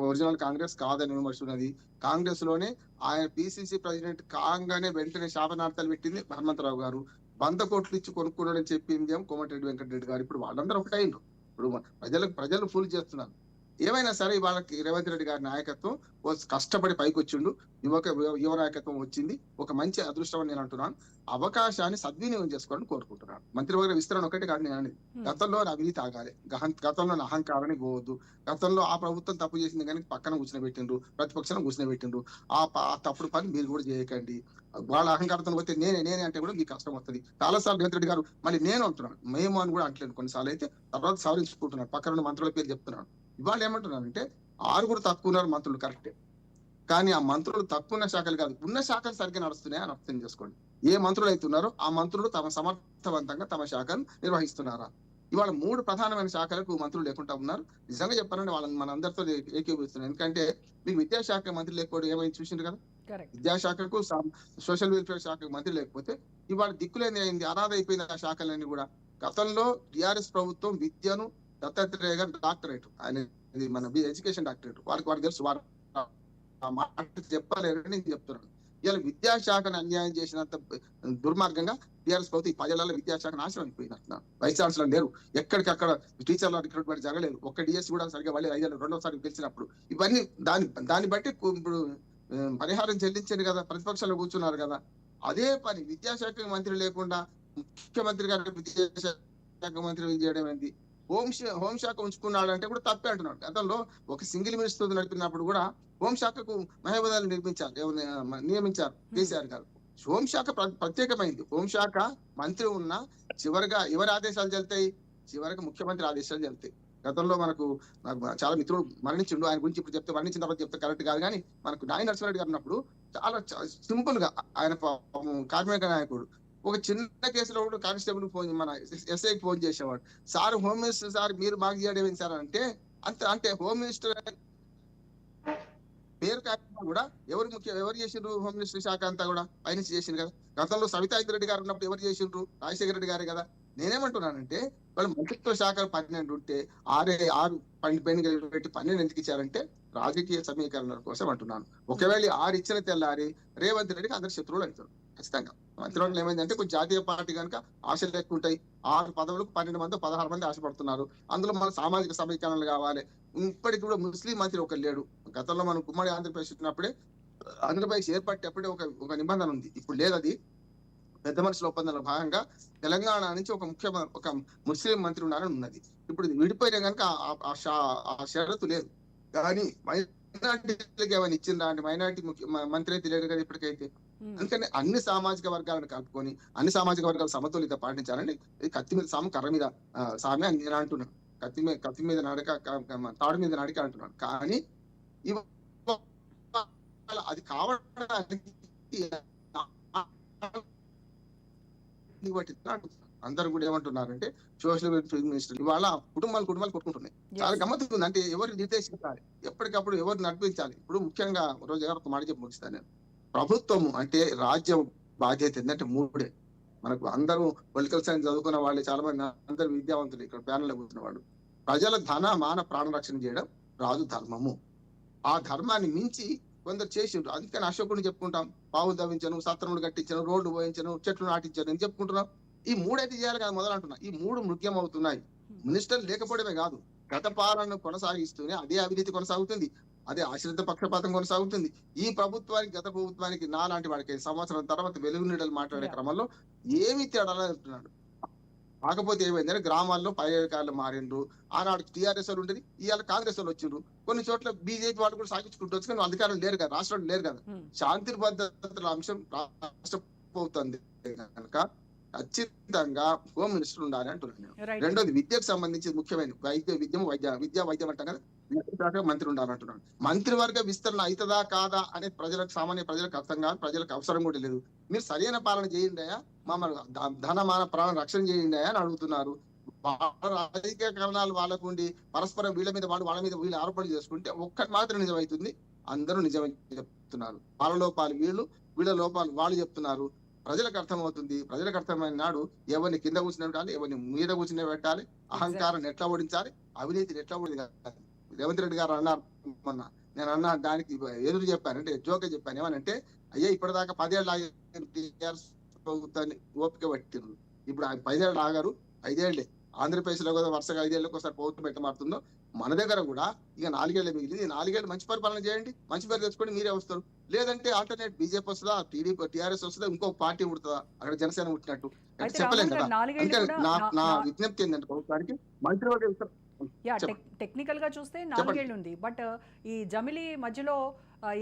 ఒరిజినల్ కాంగ్రెస్ కాదని విమర్శ ఉన్నది. కాంగ్రెస్ లోనే ఆయన పిసిసి ప్రెసిడెంట్ కాగానే వెంటనే శాపనార్థాలు పెట్టింది హనుమంతరావు గారు. 100 కోట్లు ఇచ్చి కొనుక్కున్నాడని చెప్పింది ఏమో కోమటిరెడ్డి వెంకటరెడ్డి గారు. ఇప్పుడు వాళ్ళందరూ ఒకటైండ్రు. ఇప్పుడు ప్రజలు ఫుల్ చేస్తున్నారు. ఏమైనా సరే వాళ్ళకి రేవంత్ రెడ్డి గారి నాయకత్వం కష్టపడి పైకి వచ్చిండు. యువ నాయకత్వం వచ్చింది. ఒక మంచి అదృష్టం అని నేను అంటున్నాను. అవకాశాన్ని సద్వినియోగం చేసుకోవాలని కోరుకుంటున్నాను. మంత్రివర్గ విస్తరణ ఒకటి కాదు నేను అనేది. గతంలో అవినీతి ఆగాలి, గతంలో అహంకారాన్ని పోవద్దు. గతంలో ఆ ప్రభుత్వం తప్పు చేసింది కానీ పక్కన కూర్చొని ప్రతిపక్షాన్ని కూర్చొని ఆ తప్పుడు పని మీరు కూడా చేయకండి. వాళ్ళ అహంకారంతో పోతే నేనే అంటే కూడా మీకు కష్టం వస్తుంది. చాలాసార్లు రేవంత్ రెడ్డి గారు మళ్ళీ నేను అంటున్నాను, మేము అని కూడా అంటలేను. కొన్నిసార్లు అయితే తర్వాత సవరించుకుంటున్నాను, పక్కన మంత్రుల పేరు చెప్తున్నాను. ఇవాళ ఏమంటున్నానంటే 6 తక్కువ ఉన్నారు మంత్రులు, కరెక్టే. కానీ ఆ మంత్రులు తక్కువ ఉన్న శాఖలు కాదు, ఉన్న శాఖలు సరిగ్గా నడుస్తున్నాయి అని అర్థం చేసుకోండి. ఏ మంత్రులు అవుతున్నారో ఆ మంత్రులు తమ సమర్థవంతంగా తమ శాఖను నిర్వహిస్తున్నారా? ఇవాళ 3 ప్రధానమైన శాఖలకు మంత్రులు లేకుండా ఉన్నారు. నిజంగా చెప్పాలంటే వాళ్ళని మన అందరితో ఏకీభవిస్తున్నారు. ఎందుకంటే మీకు విద్యాశాఖ మంత్రి లేకపోతే ఏమైంది చూసిండ్రు కదా. విద్యాశాఖకు సోషల్ వెల్ఫేర్ శాఖకు మంత్రి లేకపోతే ఇవాళ దిక్కులేని అయింది, అనాథ అయిపోయింది ఆ శాఖలన్నీ కూడా. గతంలో టిఆర్ఎస్ ప్రభుత్వం విద్యను దత్తాత్రేయ గారు డాక్టరేట్, ఆయన మన ఎడ్యుకేషన్ డాక్టరేట్, వారికి తెలుసు. వారు చెప్పలేరని నేను చెప్తున్నాను. ఇవాళ విద్యాశాఖను అన్యాయం చేసినంత దుర్మార్గంగా టిఆర్ఎస్ ప్రభుత్వం ఈ 10 ఏళ్లలో విద్యాశాఖ నాశనం అయిపోయింది అంటున్నాను. వైస్ ఛాన్సలర్ లేరు, ఎక్కడికక్కడ టీచర్ల రిక్రూట్మెంట్ జరగలేదు. ఒక్క డిఎస్ కూడా సరిగ్గా వాళ్ళు 5 ఏళ్ళు రెండోసారి గెలిచినప్పుడు ఇవన్నీ దాన్ని బట్టి ఇప్పుడు పరిహారం చెల్లించారు కదా, ప్రతిపక్షాలు కూర్చున్నారు కదా. అదే పని విద్యాశాఖ మంత్రి లేకుండా ముఖ్యమంత్రి గారు విద్యాశాఖ మంత్రి చేయడం ఏంటి? హోంశాఖ ఉంచుకున్నాడు అంటే కూడా తప్పే అంటున్నాడు. గతంలో ఒక సింగిల్ మినిస్టర్ నడిపినప్పుడు కూడా హోంశాఖకు మహబూబాలు నియమించారు కేసీఆర్ గారు. హోంశాఖ ప్రత్యేకమైంది. హోంశాఖ మంత్రి ఉన్న చివరిగా ఎవరి ఆదేశాలు చెల్తాయి? చివరికి ముఖ్యమంత్రి ఆదేశాలు చెల్తాయి. గతంలో నాకు చాలా మిత్రుడు మరణించిండు, ఆయన గురించి ఇప్పుడు చెప్తే వర్ణించిన తర్వాత చెప్తే కరెక్ట్ కాదు. కానీ మనకు నాయన నరసింహారెడ్డి గారు ఉన్నప్పుడు చాలా సింపుల్ గా ఆయన కార్మిక నాయకుడు ఒక చిన్న కేసులో కూడా కానిస్టేబుల్ ఫోన్, మన ఎస్ఐకి ఫోన్ చేసేవాడు. సార్ హోమ్ మినిస్టర్ సార్ మీరు మాకు చేయడం సార్ అంటే హోమ్ మినిస్టర్ పేరు కాకుండా కూడా ఎవరు చేసిండ్రు? హోమ్ మినిస్టర్ శాఖ అంతా కూడా పైనుంచి చేసిండ్రు కదా. గతంలో సవితా రెడ్డి గారు ఉన్నప్పుడు ఎవరు చేసిండ్రు? రాజశేఖర రెడ్డి గారే కదా. నేనేమంటున్నానంటే వాళ్ళు మంత్రిత్వ శాఖలు 12 ఉంటే 6 పెట్టి 12 ఎందుకు ఇచ్చారంటే రాజకీయ సమీకరణల కోసం అంటున్నాను. ఒకవేళ 6 ఇచ్చిన తెల్లారి రేవంత్ రెడ్డికి అందరు శత్రువులు అవుతారు ఖచ్చితంగా. మంత్రివర్గం ఏమైందంటే కొంచెం జాతీయ పార్టీ కనుక ఆశలు ఎక్కువ ఉంటాయి. 6 పదవులకు 12 మంది 16 మంది ఆశపడుతున్నారు. అందులో మన సామాజిక సమీకరణలు కావాలి. ఇప్పటికి కూడా ముస్లిం మంత్రి ఒకరు లేడు. గతంలో మనం ఉమ్మడి ఆంధ్రప్రదేశ్ ఉన్నప్పుడే ఆంధ్రప్రదేశ్ ఏర్పడేటప్పుడే ఒక నిబంధన ఉంది, ఇప్పుడు లేదు. అది పెద్ద మనుషుల ఒప్పందంలో భాగంగా తెలంగాణ నుంచి ఒక ముస్లిం మంత్రి ఉండాలని ఉన్నది. ఇప్పుడు విడిపోయినా కనుక ఆ షరతు లేదు. కానీ మైనార్టీలకు ఏమైనా ఇచ్చిందా అంటే మైనార్టీ మంత్రి అయితే లేదు కదా ఇప్పటికైతే. అందుకని అన్ని సామాజిక వర్గాలను కలుపుకొని అన్ని సామాజిక వర్గాల సమతుల్యత పాటించాలని కత్తి మీద సాము కర్ర మీద సామి అని నేను అంటున్నాను. కత్తి మీద నడక తాడు మీద నడక అంటున్నాను. కానీ అది కావడానికి అందరూ కూడా ఏమంటున్నారంటే సోషల్ వెల్ఫేర్ మినిస్టర్ ఇవాళ కుటుంబాలు కొట్టుకుంటున్నాయి. చాలా గమ్మత్తు ఉంది. అంటే ఎవరు నిర్దేశించాలి, ఎప్పటికప్పుడు ఎవరు నడిపించాలి? ఇప్పుడు ముఖ్యంగా రోజు ఒక మాట చెప్పి ముగిస్తాను నేను. ప్రభుత్వము అంటే రాజ్యం బాధ్యత ఏంటంటే 3. మనకు అందరూ పొలిటికల్ సైన్స్ చదువుకున్న వాళ్ళు చాలా మంది, అందరు విద్యావంతులు ఇక్కడ ప్యానెల్లో కూర్చున్న వాళ్ళు. ప్రజల ధన మాన ప్రాణ రక్షణ చేయడం రాజు ధర్మము. ఆ ధర్మాన్ని మించి కొందరు చేసిండ్రు. అందుకని అశోకుని చెప్పుకుంటాం, పావు దవ్వించను, సత్రములు కట్టించను, రోడ్లు పోయించను, చెట్లు నాటించను అని చెప్పుకుంటున్నాం. ఈ 3 అయితే చేయాలి కదా మొదలంటున్నా. ఈ 3 ముఖ్యం అవుతున్నాయి. మినిస్టర్లు లేకపోవడమే కాదు, గత పాలనను కొనసాగిస్తూనే అదే అవినీతి కొనసాగుతుంది, అదే ఆశ్రిత పక్షపాతం కొనసాగుతుంది. ఈ ప్రభుత్వానికి గత ప్రభుత్వానికి నాలాంటి వాడికి సంవత్సరం తర్వాత వెలుగు నీడలు మాట్లాడే క్రమంలో ఏమి తేడా అంటున్నాడు. కాకపోతే ఏమైందంటే గ్రామాల్లో పై అధికారులు మారిండ్రు. ఆనాడు టీఆర్ఎస్ వాళ్ళు ఉండేది, ఇవాళ కాంగ్రెస్ వాళ్ళు వచ్చిండ్రు. కొన్ని చోట్ల బీజేపీ వాళ్ళు కూడా సాగించుకుంటూ వచ్చి కానీ అధికారులు లేరు కదా, రాష్ట్రంలో లేరు కదా. శాంతి భద్రతల అంశం రాష్ట్ర ప్రభుత్వం కనుక ఖచ్చితంగా హోమ్ మినిస్టర్ ఉండాలి అంటున్నాను నేను. రెండోది విద్యకు సంబంధించి ముఖ్యమైన వైద్యం అంటాం కదా, విద్యాశాఖ మంత్రి ఉండాలంటున్నాను. మంత్రివర్గ విస్తరణ అవుతుందా కాదా అనేది సామాన్య ప్రజలకు అర్థం కాదు, ప్రజలకు అవసరం కూడా లేదు. మీరు సరైన పాలన చేయండియా, మమ్మల్ని ధనమాన ప్రాణ రక్షణ చేయండియా అని అడుగుతున్నారు. రాజకీయ కారణాలు వాళ్ళకు ఉండి పరస్పరం వీళ్ళ మీద వీళ్ళు ఆరోపణలు చేసుకుంటే ఒక్కటి మాత్రం నిజమవుతుంది, అందరూ నిజమని చెప్తున్నారు. వాళ్ళ లోపాలు వీళ్ళ లోపాలు వాళ్ళు చెప్తున్నారు. ప్రజలకు అర్థమవుతుంది. ప్రజలకు అర్థమైన నాడు ఎవరిని కింద కూర్చుని పెట్టాలి, ఎవరిని మీద కూర్చుని పెట్టాలి, అహంకారాన్ని ఎట్లా ఓడించాలి, అవినీతిని ఎట్లా రేవంత్ రెడ్డి గారు అన్నారు మొన్న, నేను అన్నా దానికి ఎదురు చెప్పాను, అంటే జోకే చెప్పాను. ఏమనంటే అయ్యా ఇప్పటిదాకా 10 ఏళ్ళు టీఆర్ఎస్ ప్రభుత్వాన్ని ఓపిక పట్టిండ్రు, ఇప్పుడు 10 ఏళ్ళు ఆగారు, 5 ఏళ్లే. ఆంధ్రప్రదేశ్ లో కూడా వరుసగా 5 ఏళ్ళకి ఒకసారి ప్రభుత్వం ఎట్లా మారుతుందో మన దగ్గర కూడా ఇక 4 ఏళ్ళే మిగిలింది. 4 ఏళ్ళు మంచి పరిపాలన చేయండి, మంచి పేరు తెచ్చుకొని మీరే వస్తారు. లేదంటే ఆల్టర్నేట్ బీజేపీ వస్తుందా, టీడీపీ టీఆర్ఎస్ వస్తుందా, ఇంకో పార్టీ పుడుతుందా, అక్కడ జనసేన పుట్టినట్టు అయితే చెప్పలేం రామోహన్ కదా. గారు 4 ఏళ్ళు అందుకని కూడా నా విజ్ఞప్తి ఏంటంటే ప్రభుత్వానికి మంత్రివర్గ టెక్నికల్ గా చూస్తే చెప్పండి. 4 ఏళ్ళు ఉంది. బట్ ఈ జమిలీ మధ్యలో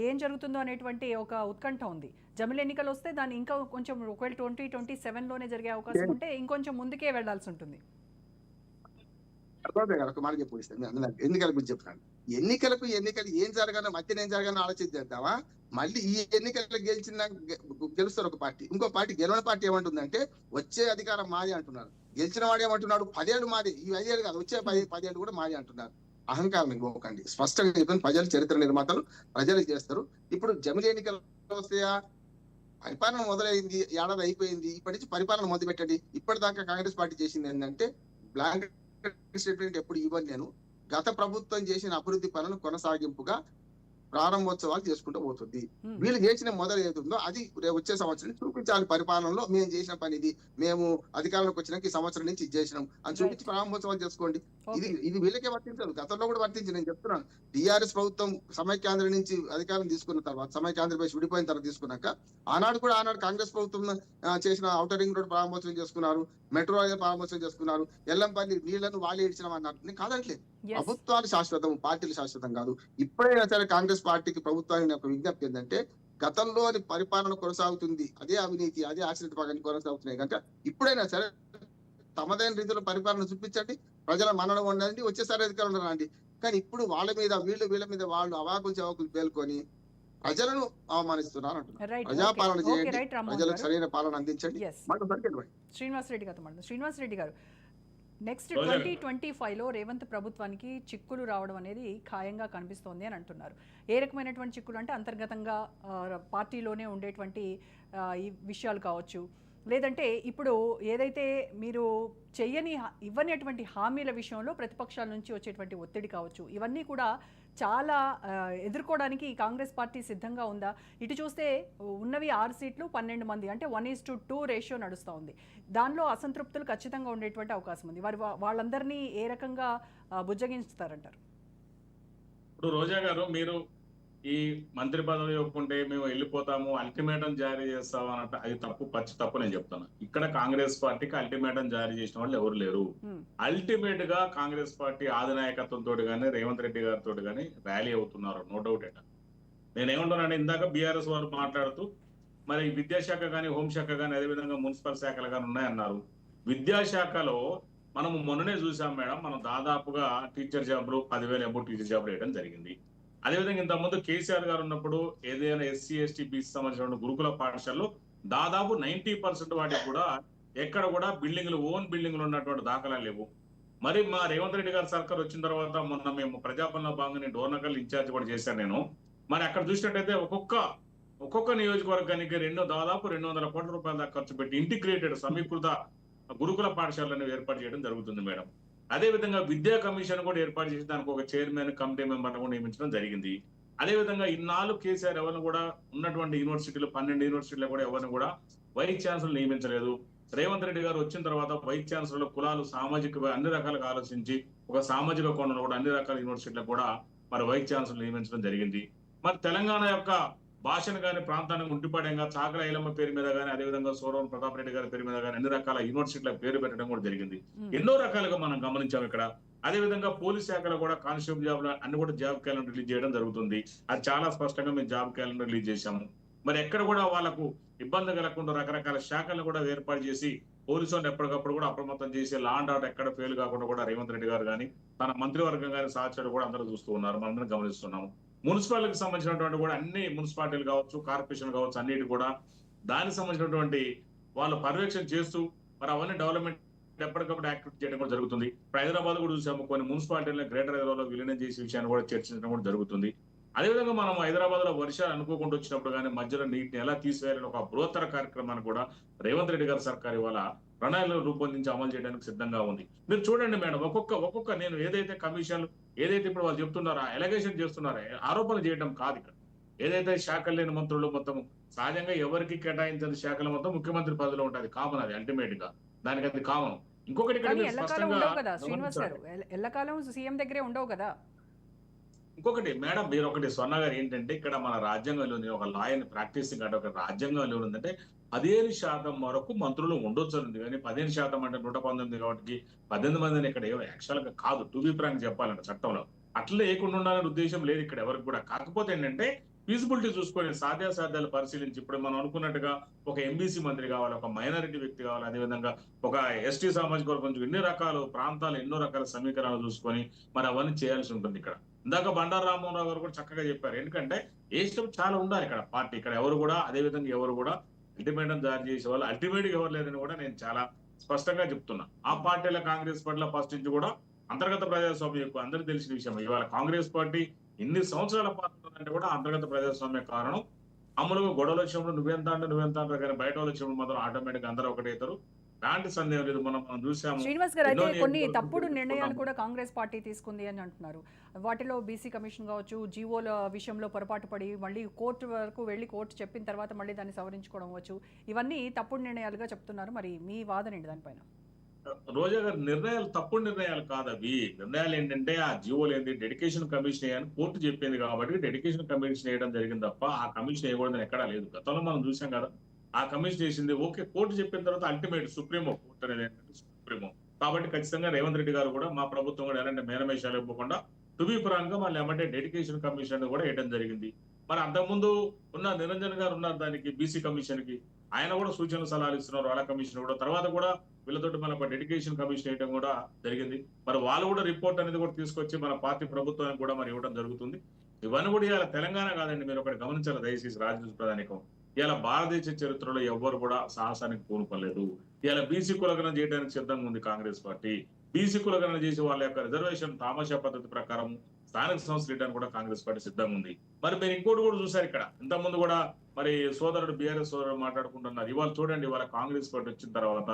ఏం జరుగుతుందో అనేటువంటి ఒక ఉత్కంఠ ఉంది. జమిలీ ఎన్నికలు వస్తే దాన్ని ఇంకా కొంచెం ఒకవేళ 2027 లోనే జరిగే అవకాశం ఉంటే ఇంకొంచెం ముందుకే వెళ్లాల్సి ఉంటుంది. అర్థమే కదా, ఒక మాట చెప్పిస్తాను. ఎన్నికల గురించి చెప్తాను. ఎన్నికలు ఏం జరగానో మధ్యన ఏం జరగానో ఆలోచిద్దామా. మళ్ళీ ఈ ఎన్నికలు గెలుస్తారు ఒక పార్టీ, ఇంకో పార్టీ గెలవని పార్టీ ఏమంటుందంటే వచ్చే అధికారం మాది అంటున్నారు. గెలిచిన వాడు ఏమంటున్నాడు 10 ఏళ్ళు మాది, ఈ 5 ఏళ్ళు కాదు వచ్చే 10 ఏళ్ళు కూడా మాది అంటున్నారు. అహంకారం ఇవ్వకండి. స్పష్టంగా చెప్పిన ప్రజలు చరిత్ర నిర్మాతలు, ప్రజలు చేస్తారు. ఇప్పుడు జమిలీ ఎన్నికలు వస్తాయా, పరిపాలన మొదలైంది, ఏడాది అయిపోయింది, ఇప్పటి నుంచి పరిపాలన మొదలు పెట్టండి. ఇప్పటిదాకా కాంగ్రెస్ పార్టీ చేసింది ఏంటంటే బ్లాంక్ స్టేట్మెంట్ ఎప్పుడు ఇవ్వను నేను, గత ప్రభుత్వం చేసిన అభివృద్ధి పనులను కొనసాగింపుగా ప్రారంభోత్సవాలు చేసుకుంటూ పోతుంది. వీళ్ళు చేసిన మొదలు ఏదుందో అది వచ్చే సంవత్సరం చూపించాలి. పరిపాలనలో మేము చేసిన పని ఇది, మేము అధికారంలోకి వచ్చినాక ఈ సంవత్సరం నుంచి ఇది చేసినాం అని చూపించి ప్రారంభోత్సవాలు చేసుకోండి. ఇది వీళ్ళకే వర్తించదు, గతంలో కూడా వర్తించి. నేను చెప్తున్నాను, టీఆర్ఎస్ ప్రభుత్వం సమైక్యాంధ్ర నుంచి అధికారం తీసుకున్న తర్వాత, సమైక్యాంధ్రప్రదేశ్ విడిపోయిన తర్వాత తీసుకున్నాక, ఆనాడు కాంగ్రెస్ ప్రభుత్వం చేసిన ఔటర్ రింగ్ రోడ్ ప్రారంభోత్సవం చేసుకున్నారు, మెట్రో రైలు ప్రారంభోత్సవం చేసుకున్నారు, ఎల్లంపల్లి నీళ్లను వాళ్ళు ఏడ్చినాం అన్నారు. నేను కాదంటలేదు, ప్రభుత్వాలు శాశ్వతం, పార్టీలు శాశ్వతం కాదు. ఇప్పుడైనా సరే కాంగ్రెస్ పార్టీకి ప్రభుత్వానికి ఒక విజ్ఞప్తి ఏంటంటే గతంలోని పరిపాలన కొనసాగుతుంది, అదే అవినీతి, అదే ఆశ్రిత భాగాన్ని కొనసాగుతున్నాయి కనుక ఇప్పుడైనా సరే తమదైన రీతిలో పరిపాలన చూపించండి, ప్రజల మన్నన ఉండండి, వచ్చేసారి అధికారులు రండి. కానీ ఇప్పుడు వాళ్ళ మీద వీళ్ళ మీద వాళ్ళు అవాకులు చవాకులు పేలుకొని ప్రజలను అవమానిస్తున్నారు అంటున్నారు. ప్రజాపాలన చేయండి, ప్రజలకు సరైన పాలన అందించండి. శ్రీనివాస్ రెడ్డి గారు శ్రీనివాస్ రెడ్డి గారు, నెక్స్ట్ 2025లో రేవంత్ ప్రభుత్వానికి చిక్కులు రావడం అనేది ఖాయంగా కనిపిస్తోంది అని అంటున్నారు. ఏ రకమైనటువంటి చిక్కులు అంటే అంతర్గతంగా పార్టీలోనే ఉండేటువంటి ఈ విషయాలు కావచ్చు, లేదంటే ఇప్పుడు ఏదైతే మీరు ఇవ్వనటువంటి హామీల విషయంలో ప్రతిపక్షాల నుంచి వచ్చేటువంటి ఒత్తిడి కావచ్చు, ఇవన్నీ కూడా చాలా ఎదుర్కోవడానికి కాంగ్రెస్ పార్టీ సిద్ధంగా ఉందా? ఇటు చూస్తే ఉన్నవి 6 సీట్లు 12 మంది, అంటే 1:2 రేషియో నడుస్తూ ఉంది. దానిలో అసంతృప్తులు ఖచ్చితంగా ఉండేటువంటి అవకాశం ఉంది. వాళ్ళందరినీ ఏ రకంగా బుజ్జగించుతారంటారు? ఇప్పుడు రోజా గారు, మీరు ఈ మంత్రి పదవి ఒప్పుకుంటే మేము వెళ్ళిపోతాము, అల్టిమేటం జారీ చేస్తాము అన్నట్టు, అది పచ్చి తప్పు. నేను చెప్తాను, ఇక్కడ కాంగ్రెస్ పార్టీకి అల్టిమేటం జారీ చేసిన వాళ్ళు ఎవరు లేరు. అల్టిమేట్ గా కాంగ్రెస్ పార్టీ అధినాయకత్వంతో కానీ రేవంత్ రెడ్డి గారితో కానీ ర్యాలీ అవుతున్నారు, నో డౌట్. నేనేమంటున్నాను, ఇందాక బీఆర్ఎస్ వారు మాట్లాడుతూ మరి విద్యాశాఖ కానీ, హోంశాఖ కానీ, అదేవిధంగా మున్సిపల్ శాఖలు కానీ ఉన్నాయన్నారు. విద్యాశాఖలో మనము మొన్ననే చూసాం మేడం, మనం దాదాపుగా టీచర్ జాబ్లు 10,000 అబౌవ్ టీచర్ జాబ్లు వేయడం జరిగింది. అదేవిధంగా ఇంతకుముందు కేసీఆర్ గారు ఉన్నప్పుడు ఏదైనా ఎస్సీ ఎస్టీ బీసీ సంబంధించిన గురుకుల పాఠశాలలో దాదాపు 90% వాటికి కూడా ఎక్కడ కూడా ఓన్ బిల్డింగ్లు ఉన్నటువంటి దాఖలా లేవు. మరి మా రేవంత్ రెడ్డి గారు సర్కార్ వచ్చిన తర్వాత మొన్న మేము ప్రజాపాలన భాగంగా డోర్నకల్ ఇన్ఛార్జ్ కూడా చేశాను నేను. మరి అక్కడ చూసినట్టయితే ఒక్కొక్క నియోజకవర్గానికి దాదాపు 200 కోట్ల రూపాయల దాకా ఖర్చు పెట్టి ఇంటిగ్రేటెడ్ సమీకృత గురుకుల పాఠశాలను ఏర్పాటు చేయడం జరుగుతుంది మేడం. అదేవిధంగా విద్యా కమిషన్ కూడా ఏర్పాటు చేసి దానికి ఒక చైర్మన్, కమిటీ మెంబర్ను కూడా నియమించడం జరిగింది. అదేవిధంగా ఇన్నాళ్ళు కేసీఆర్ ఎవరిని కూడా ఉన్నటువంటి యూనివర్సిటీలు 12 యూనివర్సిటీలు కూడా ఎవరిని కూడా వైస్ ఛాన్సలర్ నియమించలేదు. రేవంత్ రెడ్డి గారు వచ్చిన తర్వాత వైస్ ఛాన్సలర్ కులాలు సామాజిక అన్ని రకాలుగా ఆలోచించి ఒక సామాజిక కోణంలో కూడా అన్ని రకాల యూనివర్సిటీలకు కూడా మరి వైస్ ఛాన్సలర్ నియమించడం జరిగింది. మరి తెలంగాణ యొక్క భాషను కానీ, ప్రాంతానికి ఉండిపడంగా చాకల ఐలమ్మ పేరు మీద కానీ, అదేవిధంగా సోరవరం ప్రతాప్ రెడ్డి గారి పేరు మీద కానీ అన్ని రకాల యూనివర్సిటీలకు పేరు పెట్టడం కూడా జరిగింది. ఎన్నో రకాలుగా మనం గమనించాం ఇక్కడ. అదేవిధంగా పోలీస్ శాఖలో కూడా కానిస్టేబుల్ జాబ్లు అన్ని కూడా జాబ్ క్యాలెండర్ రిలీజ్ చేయడం జరుగుతుంది. అది చాలా స్పష్టంగా మేము జాబ్ క్యాలెండర్ రిలీజ్ చేశాము. మరి ఎక్కడ కూడా వాళ్ళకు ఇబ్బంది కలగకుండా రకరకాల శాఖలను కూడా ఏర్పాటు చేసి పోలీసులను ఎప్పటికప్పుడు కూడా అప్రమత్తం చేసి లా అండ్ ఆర్డర్ ఎక్కడ ఫెయిల్ కాకుండా కూడా రేవంత్ రెడ్డి గారు కానీ, తన మంత్రివర్గం కానీ, సహచరులు కూడా అందరూ చూస్తూ ఉన్నారు, మనందరం గమనిస్తున్నాము. మున్సిపాలిటీకి సంబంధించినటువంటి కూడా అన్ని మున్సిపాలిటీలు కావచ్చు, కార్పొరేషన్ కావచ్చు, అన్నిటి కూడా దానికి సంబంధించినటువంటి వాళ్ళు పర్యవేక్షణ చేస్తూ మరి అవన్నీ డెవలప్మెంట్ ఎప్పటికప్పుడు యాక్టివిటీ చేయడం కూడా జరుగుతుంది. ఇప్పుడు హైదరాబాద్ కూడా చూసాము, కొన్ని మున్సిపాలిటీలను గ్రేటర్ హైదరాబాద్ లో విలీనం చేసే విషయాన్ని కూడా చర్చించడం కూడా జరుగుతుంది. అదేవిధంగా మనం హైదరాబాద్ లో వర్షాలు అనుకోకుండా వచ్చినప్పుడు కానీ మధ్యలో నీటిని ఎలా తీసివేయాలని ఒక బృహత్తర కార్యక్రమాన్ని కూడా రేవంత్ రెడ్డి గారి సర్కార్ ఇవాళ ప్రణాళికలు రూపొందించి అమలు చేయడానికి సిద్ధంగా ఉంది. మీరు చూడండి మేడం, ఒక్కొక్క నేను ఏదైతే కమిషన్లు ఏదైతే ఇప్పుడు వాళ్ళు చెప్తున్నారో ఎలిగేషన్ చేస్తున్నారో ఆరోపణ చేయడం కాదు ఇక్కడ. ఏదైతే శాఖలు లేని మంత్రులు మొత్తం సహజంగా ఎవరికి కేటాయించిన శాఖల మొత్తం ముఖ్యమంత్రి పదవిలో ఉంటుంది, కామన్, అది అల్టిమేట్ గా దానికి అది కామన్. ఇంకొకటి ఇక్కడ కానీ మీరు ఎల్లకాలం స్పష్టంగా ఉండవు కదా శ్రీనివాస్ గమనించాలి. గారు, ఎల్లకాలం సీఎం దగ్గరే ఉండవు కదా. ఇంకొకటి మేడం, మీరు ఒకటి స్వర్ణ గారు ఏంటంటే ఇక్కడ మన రాజ్యాంగంలో నేను ఒక లాయర్ని ప్రాక్టీసింగ్ అంటే ఒక రాజ్యాంగంలో ఉందంటే 15% వరకు మంత్రులు ఉండొచ్చు ఉంది. కానీ 15% అంటే 119 కాబట్టి 18 మందిని ఇక్కడ ఏమో యాక్చువల్ గా కాదు, టు బి ఫ్రాంక్ చెప్పాలంటే చట్టంలో అట్లా లేకుండా ఉండాలనే ఉద్దేశం లేదు ఇక్కడ ఎవరికి కూడా. కాకపోతే ఏంటంటే ఫీజిబిలిటీ చూసుకొని సాధ్యాసాధ్యాలు పరిశీలించి ఇప్పుడు మనం అనుకున్నట్టుగా ఒక ఎంబీసీ మంత్రి కావాలి, ఒక మైనారిటీ వ్యక్తి కావాలి, అదేవిధంగా ఒక ఎస్టీ సామాజిక వర్గం ఎన్ని రకాల ప్రాంతాలు ఎన్నో రకాల సమీకరణాలు చూసుకొని మరి అవన్నీ చేయాల్సి ఉంటుంది ఇక్కడ. ఇందాక బండారు రామ్మోహన్ గారు కూడా చక్కగా చెప్పారు. ఎందుకంటే ఇష్టం చాలా ఉండాలి ఇక్కడ పార్టీ, ఇక్కడ ఎవరు కూడా అదేవిధంగా ఎవరు కూడా అల్టిమేటం జారీ చేసే వాళ్ళు అల్టిమేట్ ఎవరు లేదని కూడా నేను చాలా స్పష్టంగా చెప్తున్నా. ఆ పార్టీల కాంగ్రెస్ పార్టీలో ఫస్ట్ నుంచి కూడా అంతర్గత ప్రజాస్వామ్యం ఎక్కువ అందరికీ తెలిసిన విషయం. ఇవాళ కాంగ్రెస్ పార్టీ ఇన్ని సంవత్సరాల పాటు అంటే కూడా అంతర్గత ప్రజాస్వామ్య కారణం. అమలుగా గొడవలు వచ్చినప్పుడు నువ్వెంత అంటే కానీ బయట వాళ్ళు వచ్చినప్పుడు మాత్రం ఆటోమేటిక్ అందరూ ఒకటేతారు, ఎలాంటి సందేహం లేదు. మనం చూసాము. శ్రీనివాస్ గారు, అయితే ఎన్నో కొన్ని నియోజకవర్గాలు తప్పుడు నిర్ణయాలు చూసుకున్నాము. కూడా కాంగ్రెస్ పార్టీ తీసుకుంది అని అంటున్నారు. వాటిలో బీసీ కమిషన్ కావచ్చు, జీవోల విషయంలో పొరపాటు పడి మళ్ళీ కోర్టు వరకు వెళ్ళి కోర్టు చెప్పిన తర్వాత మళ్ళీ దాన్ని సవరించుకోవడం వచ్చు, ఇవన్నీ తప్పుడు నిర్ణయాలుగా చెప్తున్నారు. మరి మీ వాదన ఏంటి దానిపైన? రోజా గారి నిర్ణయాలు తప్పుడు నిర్ణయాలు కాదు అవి. నిర్ణయాలు ఏంటంటే ఆ జీవోలు ఏంటి, డెడికేషన్ కమిషన్ అని కోర్టు చెప్పింది కాబట్టి డెడికేషన్ కమిషన్ వేయడం జరిగింది తప్ప ఆ కమిషన్ వేయకూడదని ఎక్కడా లేదు. గతంలో మనం చూసాం కదా, ఆ కమిషన్ చేసింది ఓకే, కోర్టు చెప్పిన తర్వాత అల్టిమేట్ సుప్రీమో కోర్టు అనేది ఏంటంటే సుప్రీమో. కాబట్టి ఖచ్చితంగా రేవంత్ రెడ్డి గారు కూడా మా ప్రభుత్వం కూడా ఎలాంటి మేనమేషాలు ఇవ్వకుండా టు బి ఫ్రాంక్ గా మళ్ళీ ఏమంటే డెడికేషన్ కమిషన్ కూడా వేయడం జరిగింది. మరి అంతకుముందు ఉన్న నిరంజన్ గారు ఉన్నారు దానికి బీసీ కమిషన్ కి, ఆయన కూడా సూచనలు సలహాలు ఇస్తున్నారు వాళ్ళ కమిషన్ కూడా. తర్వాత కూడా వీళ్ళతోటి మన డెడికేషన్ కమిషన్ వేయడం కూడా జరిగింది. మరి వాళ్ళు కూడా రిపోర్ట్ అనేది కూడా తీసుకొచ్చి మన పార్టీ ప్రభుత్వానికి కూడా మరి ఇవ్వడం జరుగుతుంది. ఇవన్నీ కూడా ఇవాళ తెలంగాణ కాదండి, మీరు ఒకటి గమనించాలి దయచేసి రాజకీయ ప్రధానికం. ఇలా భారతదేశ చరిత్రలో ఎవ్వరు కూడా సాహసానికి పూనుకోలేదు. ఇలా బీసీ కులగణన చేయడానికి సిద్ధంగా ఉంది కాంగ్రెస్ పార్టీ. బీసీ కులగణన చేసి వాళ్ళ యొక్క రిజర్వేషన్ తామాషా పద్ధతి ప్రకారం స్థానిక సంస్థలు ఇవ్వడానికి కూడా కాంగ్రెస్ పార్టీ సిద్ధంగా ఉంది. మరి మీరు ఇంకోటి కూడా చూసారు ఇక్కడ, ఇంతకుముందు కూడా మరి సోదరుడు బీఆర్ఎస్ సోదరుడు మాట్లాడుకుంటున్నారు. ఇవాళ చూడండి, వాళ్ళ కాంగ్రెస్ పార్టీ వచ్చిన తర్వాత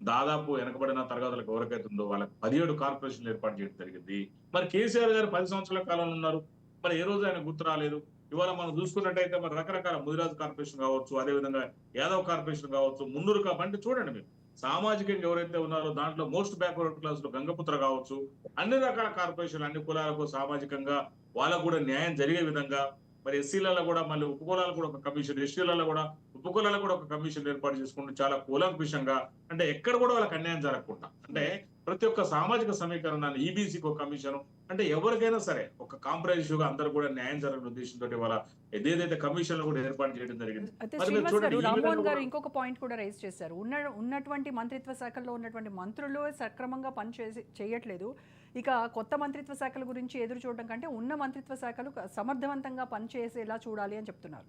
దాదాపు వెనకబడిన తరగతులకు ఎవరికైతుందో వాళ్ళకి 17 కార్పొరేషన్లు ఏర్పాటు చేయడం జరిగింది. మరి కేసీఆర్ గారు 10 సంవత్సరాల కాలంలో ఉన్నారు, మరి ఏ రోజు ఆయన గుర్తు రాలేదు. ఇవాళ మనం చూసుకున్నట్టయితే మరి రకరకాల ముదిరాజు కార్పొరేషన్ కావచ్చు, అదేవిధంగా యాదవ్ కార్పొరేషన్ కావచ్చు, మున్నూరు అంటే చూడండి మీరు సామాజికంగా ఎవరైతే ఉన్నారో దాంట్లో మోస్ట్ బ్యాక్వర్డ్ క్లాస్ లో గంగపుత్ర కావచ్చు, అన్ని రకాల కార్పొరేషన్లు అన్ని కులాలకు సామాజికంగా వాళ్ళకు కూడా న్యాయం జరిగే విధంగా మరి ఎస్సీలలో కూడా మళ్ళీ ఉపకులాలకు కూడా ఒక కమిషన్, ఎస్టీలలో కూడా ఉపకులాలకు కూడా ఒక కమిషన్ ఏర్పాటు చేసుకుంటూ చాలా కూలంకుషంగా, అంటే ఎక్కడ కూడా వాళ్ళకి అన్యాయం జరగకుండా, అంటే ప్రతి ఒక్క సామాజిక సమీకరణాన్ని ఈబీసీకి ఒక కమిషన్, అంటే ఎవరికైనా సరే ఒక కాంప్రహెన్సివ్ గా అందరూ కూడా న్యాయం జరగని ఉద్దేశంతో వాళ్ళ ఏదైతే కమిషన్లు కూడా ఏర్పాటు చేయడం జరిగింది. అయితే మరి మీరు శ్రీనివాస్ చూడండి, గారు, ఈ రామ్మోహన్ విధంగా గారు ఇంకొక పాయింట్ కూడా రైజ్ చేశారు. ఉన్నటువంటి మంత్రిత్వ శాఖల్లో ఉన్నటువంటి మంత్రులు సక్రమంగా చేయట్లేదు, ఇక కొత్త మంత్రిత్వ శాఖల గురించి ఎదురు చూడడం కంటే ఉన్న మంత్రిత్వ శాఖలు సమర్థవంతంగా పనిచేసేలా చూడాలి అని చెప్తున్నారు.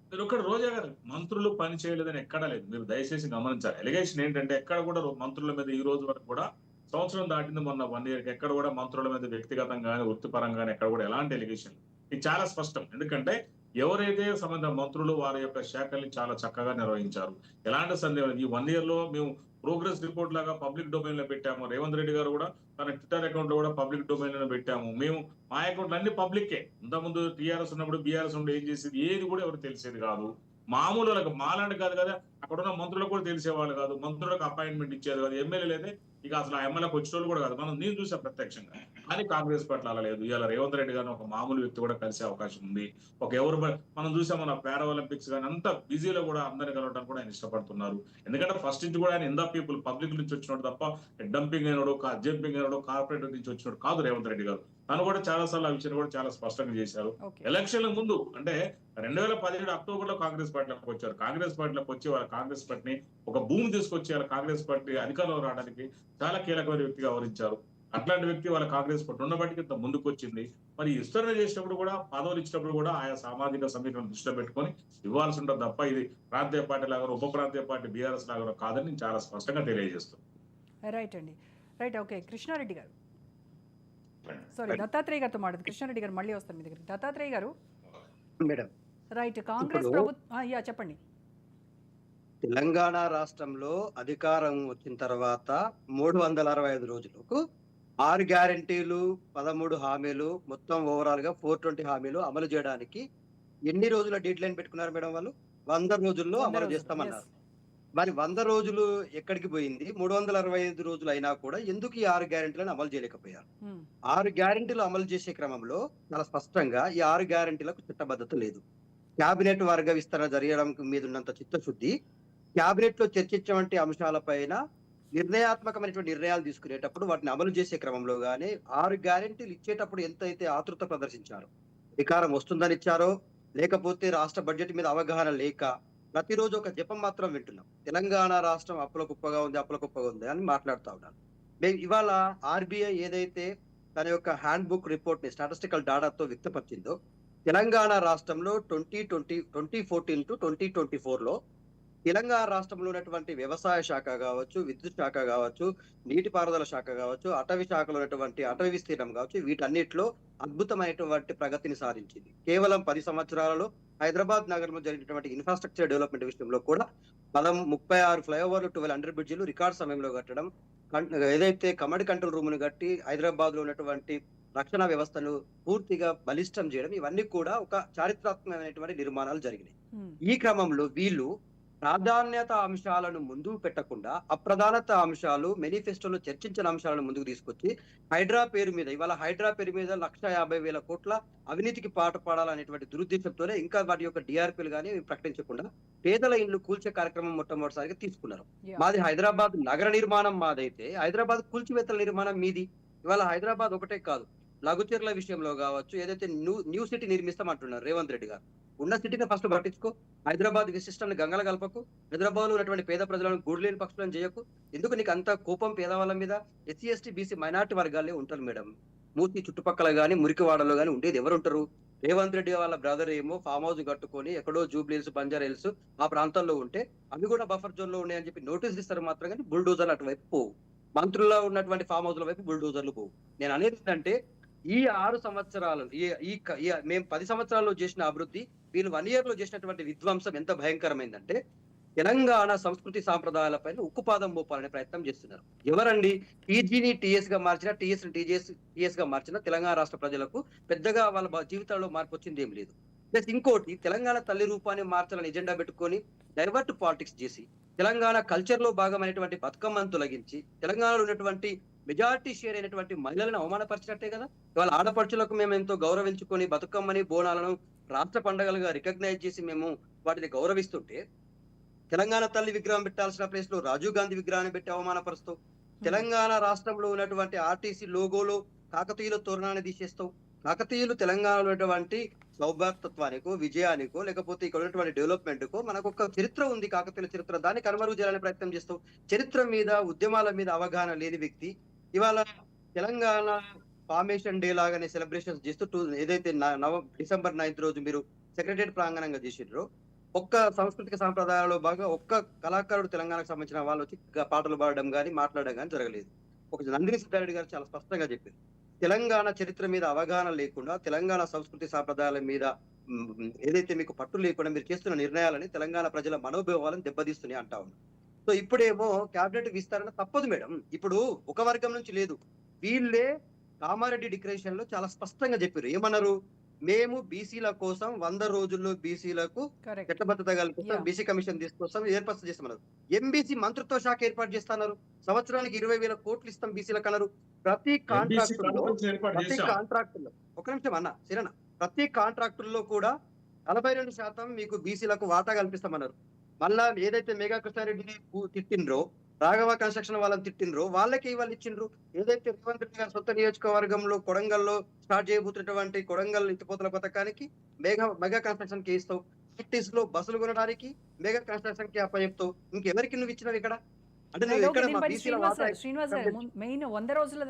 మీరు ఒకటి రోజా గారు, మంత్రులు పని చేయలేదని ఎక్కడా లేదు, మీరు దయచేసి గమనించాలి. ఎలిగేషన్ ఏంటంటే ఎక్కడ కూడా మంత్రుల మీద ఈ రోజు వరకు కూడా సంవత్సరం దాటింది, మొన్న 1 year ఎక్కడ కూడా మంత్రుల మీద వ్యక్తిగతంగా కానీ వృత్తిపరంగా ఎక్కడ కూడా ఎలాంటి ఎలిగేషన్, ఇది చాలా స్పష్టం. ఎందుకంటే ఎవరైతే సంబంధ మంత్రులు వారి యొక్క శాఖల్ని చాలా చక్కగా నిర్వహించారు, ఎలాంటి సందేహం. ఈ 1 year లో మేము ప్రోగ్రెస్ రిపోర్ట్ లాగా పబ్లిక్ డొమైన్ లో పెట్టాము. రేవంత్ రెడ్డి గారు కూడా తన ట్విట్టర్ అకౌంట్ లో కూడా పబ్లిక్ డొమైన్ లో పెట్టాము. మేము మా అకౌంట్లు అన్ని పబ్లికే. ఇంతకుముందు టీఆర్ఎస్ ఉన్నప్పుడు బీఆర్ఎస్ ఉన్నప్పుడు ఏం చేసేది ఏది కూడా ఎవరు తెలిసేది కాదు. మామూలు మాలాంటి కాదు కదా, అక్కడ ఉన్న మంత్రులకు కూడా తెలిసేవాళ్ళు కాదు, మంత్రులకు అపాయింట్మెంట్ ఇచ్చేది కాదు, ఎమ్మెల్యేలు అయితే ఇక అసలు ఆ ఎమ్మెల్యేకి వచ్చేటోళ్ళు కూడా కాదు. నేను చూసా ప్రత్యక్షంగా. కానీ కాంగ్రెస్ పార్టీ అలా లేదు. ఇవాళ రేవంత్ రెడ్డి గారిని ఒక మామూలు వ్యక్తి కూడా కలిసే అవకాశం ఉంది. ఒక ఎవరు మనం చూసాం మన పారా ఒలింపిక్స్ కానీ అంత బిజీలో కూడా అందరిని కలవడానికి కూడా ఆయన ఇష్టపడుతున్నారు. ఎందుకంటే ఫస్ట్ నుంచి కూడా ఆయన ఇన్ ద పీపుల్ పబ్లిక్ నుంచి వచ్చినోడు తప్ప డంపింగ్ అయినాడు, జంపింగ్ అయినాడు, కార్పొరేట్ నుంచి వచ్చినోడు కాదు రేవంత్ రెడ్డి గారు. తను కూడా చాలా సార్లు ఆ విషయాన్ని కూడా చాలా స్పష్టంగా చేశారు. ఎలక్షన్ల ముందు అంటే 2017 అక్టోబర్ లో కాంగ్రెస్ పార్టీలోకి వచ్చారు. కాంగ్రెస్ పార్టీలోకి వచ్చి వాళ్ళ కాంగ్రెస్ పార్టీని ఒక భూమి తీసుకొచ్చి వాళ్ళ కాంగ్రెస్ పార్టీ అధికారంలో రావడానికి చాలా కీలకమైన వ్యక్తిగా వ్యవహరించారు. అట్లాంటి వ్యక్తి వాళ్ళ కాంగ్రెస్ పార్టీ ఉన్నప్పటికీ ఇంత ముందుకు వచ్చింది. మరి విస్తరణ చేసినప్పుడు కూడా పదవులు ఇచ్చినప్పుడు కూడా ఆయా సామాజిక సమీకరణ దృష్టిలో పెట్టుకొని ఇవ్వాల్సి ఉంటుంది తప్ప ఇది ప్రాంతీయ పార్టీ లాగా ఉప ప్రాంతీయ పార్టీ బీఆర్ఎస్ లాగా కాదని నేను చాలా స్పష్టంగా తెలియజేస్తున్నాను. రైట్ అండి, రైట్. ఓకే, కృష్ణారెడ్డి గారు. సారీ, దత్తాత్రేయ గారితో మాట్లాడు. కృష్ణారెడ్డి గారు మళ్ళీ వస్తారు మీ దగ్గరికి. దత్తాత్రేయ గారు, మేడం, రైట్, కాంగ్రెస్ ఇప్పుడు ప్రభుత్వం చెప్పండి. తెలంగాణ రాష్ట్రంలో అధికారం వచ్చిన తర్వాత 365 రోజులకు 6 గ్యారెంటీలు, 13 హామీలు, మొత్తం ఓవరాల్ గా 420 హామీలు అమలు చేయడానికి ఎన్ని రోజుల డెడ్ లైన్ పెట్టుకున్నారు మేడం వాళ్ళు? 100 రోజుల్లో 100 అమలు రోజులు, చేస్తామన్నారు. yes. మరి 100 రోజులు ఎక్కడికి పోయింది? 365 రోజులు అయినా కూడా ఎందుకు ఈ 6 గ్యారెంటీలను అమలు చేయలేకపోయారు? 6 గ్యారెంటీలు అమలు చేసే క్రమంలో చాలా స్పష్టంగా ఈ 6 గ్యారెంటీలకు చట్టబద్ధత లేదు. కేబినెట్ వర్గ విస్తరణ జరగడం మీద ఉన్నంత చిత్తశుద్ధి కేబినెట్ లో చర్చించే అంశాలపైన నిర్ణయాత్మకమైనటువంటి నిర్ణయాలు తీసుకునేటప్పుడు వాటిని అమలు చేసే క్రమంలో గానీ 6 గ్యారెంటీలు ఇచ్చేటప్పుడు ఎంతైతే ఆతృత ప్రదర్శించారో, అధికారం వస్తుందని ఇచ్చారో, లేకపోతే రాష్ట్ర బడ్జెట్ మీద అవగాహన లేక ప్రతిరోజు ఒక జపం మాత్రం వింటున్నాం. తెలంగాణ రాష్ట్రం అప్పుల కుప్పగా ఉంది అని మాట్లాడుతూ ఉన్నారు. మేము ఇవాళ ఆర్బీఐ ఏదైతే తన యొక్క హ్యాండ్ బుక్ రిపోర్ట్ ని స్టాటిస్టికల్ డాటాతో వ్యక్తపరిచిందో, తెలంగాణ రాష్ట్రంలో 2014 టు 2024 లో తెలంగాణ రాష్ట్రంలో ఉన్నటువంటి వ్యవసాయ శాఖ కావచ్చు, విద్యుత్ శాఖ కావచ్చు, నీటిపారుదల శాఖ కావచ్చు, అటవీ శాఖలో ఉన్నటువంటి అటవీ విస్తీర్ణం కావచ్చు, వీటన్నిటిలో అద్భుతమైనటువంటి ప్రగతిని సాధించింది. కేవలం 10 సంవత్సరాలలో హైదరాబాద్ నగరంలో జరిగినటువంటి ఇన్ఫ్రాస్ట్రక్చర్ డెవలప్మెంట్ విషయంలో కూడా 36 ఫ్లైఓవర్లు, 12 అండర్ బ్రిడ్జిలు రికార్డ్ సమయంలో కట్టడం, ఏదైతే కమాండ్ కంట్రోల్ రూమ్ ను కట్టి హైదరాబాద్ లో ఉన్నటువంటి రక్షణ వ్యవస్థను పూర్తిగా బలిష్టం చేయడం, ఇవన్నీ కూడా ఒక చారిత్రాత్మకమైనటువంటి నిర్మాణాలు జరిగినాయి. ఈ క్రమంలో వీళ్ళు ప్రాధాన్యత అంశాలను ముందుకు పెట్టకుండా అప్రధానత అంశాలు, మేనిఫెస్టోలో చర్చించిన అంశాలను ముందుకు తీసుకొచ్చి హైడ్రా పేరు మీద, ఇవాళ హైడ్రా పేరు మీద 1,50,000 కోట్ల అవినీతికి పాటపడాలనేటువంటి దురుద్దేశంతోనే ఇంకా వాటి యొక్క డిఆర్పీలు కానీ ప్రకటించకుండా పేదల ఇండ్లు కూల్చే కార్యక్రమం మొట్టమొదటిసారిగా తీసుకున్నారు. మాది హైదరాబాద్ నగర నిర్మాణం మాదైతే హైదరాబాద్ కూల్చివేతల నిర్మాణం మీది. ఇవాళ హైదరాబాద్ ఒకటే కాదు, లఘుచర్ల విషయంలో కావచ్చు, ఏదైతే న్యూ సిటీ నిర్మిస్తామంటున్నారు రేవంత్ రెడ్డి గారు, ఉన్న సిటీని ఫస్ట్ పట్టించుకో. హైదరాబాద్ విశిష్టాన్ని గంగల కలపకు. హైదరాబాద్ లో ఉన్నటువంటి పేద ప్రజలను గూడులేని పక్షులను చేయకు. ఎందుకు నీకు అంత కోపం పేదవాళ్ళ మీద? ఎస్సీ, ఎస్టీ, బీసీ, మైనార్టీ వర్గాలే ఉంటారు మేడం. మూర్తి చుట్టుపక్కల గానీ మురికివాడలో గానీ ఉండేది ఎవరు ఉంటారు? రేవంత్ రెడ్డి వాళ్ళ బ్రదర్ ఏమో ఫామ్ హౌస్ కట్టుకొని ఎక్కడో జూబ్లీ హిల్స్, బంజారా హిల్స్ ఆ ప్రాంతాల్లో ఉంటే అవి కూడా బఫర్ జోన్ లో ఉన్నాయని చెప్పి నోటీసులు ఇస్తారు మాత్రం, కానీ బుల్డోజర్లు అటువైపు పోవు. మంత్రుల్లో ఉన్నటువంటి ఫామ్ హౌస్ల వైపు బుల్డోజర్లు పోవు. నేను అనేది ఏంటంటే, ఈ 6 సంవత్సరాలు మేము 10 సంవత్సరాల్లో చేసిన అభివృద్ధి, వీళ్ళు 1 year లో చేసినటువంటి విధ్వంసం ఎంత భయంకరమైందంటే, తెలంగాణ సంస్కృతి సాంప్రదాయాలపైన ఉక్కుపాదం మోపాలనే ప్రయత్నం చేస్తున్నారు. ఎవరండి? టీజీని టీఎస్ గా మార్చినా, టీఎస్ టీఎస్ గా మార్చినా తెలంగాణ రాష్ట్ర ప్రజలకు పెద్దగా వాళ్ళ జీవితాల్లో మార్పు వచ్చింది ఏం లేదు. ప్లస్ ఇంకోటి, తెలంగాణ తల్లి రూపాన్ని మార్చాలని ఎజెండా పెట్టుకొని డైవర్ట్ పాలిటిక్స్ చేసి తెలంగాణ కల్చర్ లో భాగమైనటువంటి బతుకమ్మను తొలగించి తెలంగాణలో ఉన్నటువంటి మెజారిటీ షేర్ అయినటువంటి మహిళలను అవమానపరిచినట్టే కదా. ఇవాళ ఆడపడుచులకు మేము ఎంతో గౌరవించుకొని బతుకమ్మని, బోనాలను రాష్ట్ర పండుగలుగా రికగ్నైజ్ చేసి మేము వాటిని గౌరవిస్తుంటే, తెలంగాణ తల్లి విగ్రహం పెట్టాల్సిన ప్లేస్ లో రాజీవ్ గాంధీ విగ్రహాన్ని పెట్టి అవమానపరుస్తావు. తెలంగాణ రాష్ట్రంలో ఉన్నటువంటి ఆర్టీసీ లోగోలో కాకతీయుల తోరణాన్ని తీసేస్తావు. కాకతీయులు తెలంగాణలో ఉన్నటువంటి సౌభాగ్యత్వానికో, విజయానికో, లేకపోతే ఇక్కడ ఉన్నటువంటి డెవలప్మెంట్ కో మనకు ఒక చరిత్ర ఉంది, కాకతీయుల చరిత్ర. దాన్ని కనుమరుగు చేయాలని ప్రయత్నం చేస్తావు. చరిత్ర మీద, ఉద్యమాల మీద అవగాహన లేని వ్యక్తి ఇవాళ తెలంగాణ ఫార్మేషన్ డే లాగానే సెలబ్రేషన్స్ చేస్తూ ఏదైతే డిసెంబర్ 9th రోజు మీరు సెక్రటరియట్ ప్రాంగణంగా చేసిర్రో, ఒక్క సాంస్కృతిక సాంప్రదాయాల్లో బాగా ఒక్క కళాకారుడు తెలంగాణకు సంబంధించిన వాళ్ళు వచ్చి పాటలు పాడడం కానీ మాట్లాడడం కానీ జరగలేదు. ఒక నందిని సిద్ధారెడ్డి గారు చాలా స్పష్టంగా చెప్పారు, తెలంగాణ చరిత్ర మీద అవగాహన లేకుండా, తెలంగాణ సంస్కృతి సాంప్రదాయాల మీద ఏదైతే మీకు పట్టు లేకుండా మీరు చేస్తున్న నిర్ణయాలని తెలంగాణ ప్రజల మనోభావాలను దెబ్బతీస్తున్నాయి అంటా ఉన్నారు. సో ఇప్పుడేమో కేబినెట్ విస్తరణ తప్పదు మేడం. ఇప్పుడు ఒక వర్గం నుంచి లేదు, వీళ్ళే కామారెడ్డి డిక్లరేషన్ లో చాలా స్పష్టంగా చెప్పారు. ఏమన్నారు? మేము బీసీల కోసం 100 రోజుల్లో బీసీలకు చట్టబద్ధత కల్పిస్తాం, బీసీ కమిషన్ తీసుకొస్తాం, ఏర్పాటు చేస్తామన్నారు. ఎంబీసీ మంత్రిత్వ శాఖ ఏర్పాటు చేస్తున్నారు. సంవత్సరానికి 20,000 కోట్లు ఇస్తాం బీసీలకు అన్నారు. ప్రతి కాంట్రాక్టుల్లో ఒక నిమిషం అన్న సిరన్న, ప్రతి కాంట్రాక్టుల్లో కూడా 42% మీకు బీసీలకు వాటా కల్పిస్తామన్నారు. మళ్ళా ఏదైతే మేఘా కృష్ణారెడ్డిని తిట్టిండ్రో, రాఘవ కన్స్ట్రక్షన్ వాళ్ళని తిట్టిండ్రో, వాళ్ళకి వాళ్ళు ఇచ్చిండ్రు. ఏదైతే రేవంత్ రెడ్డి గారి సొంత నియోజకవర్గంలో కొడంగల్లో స్టార్ట్ చేయబోతున్నటువంటి కొడంగల్ ఇంటిపోతల పథకానికి మెగా కన్స్ట్రక్షన్ కి ఇస్తావు. సిటీస్ లో బస్సులు కొనడానికి మెగా కన్స్ట్రక్షన్ కి అప్పచెప్తావు. ఇంకెవరికి నువ్వు ఇచ్చినావు ఇక్కడ? అంటే నువ్వు ఎక్కడ శ్రీనివాస్ గారు, మెయిన్ 100 రోజుల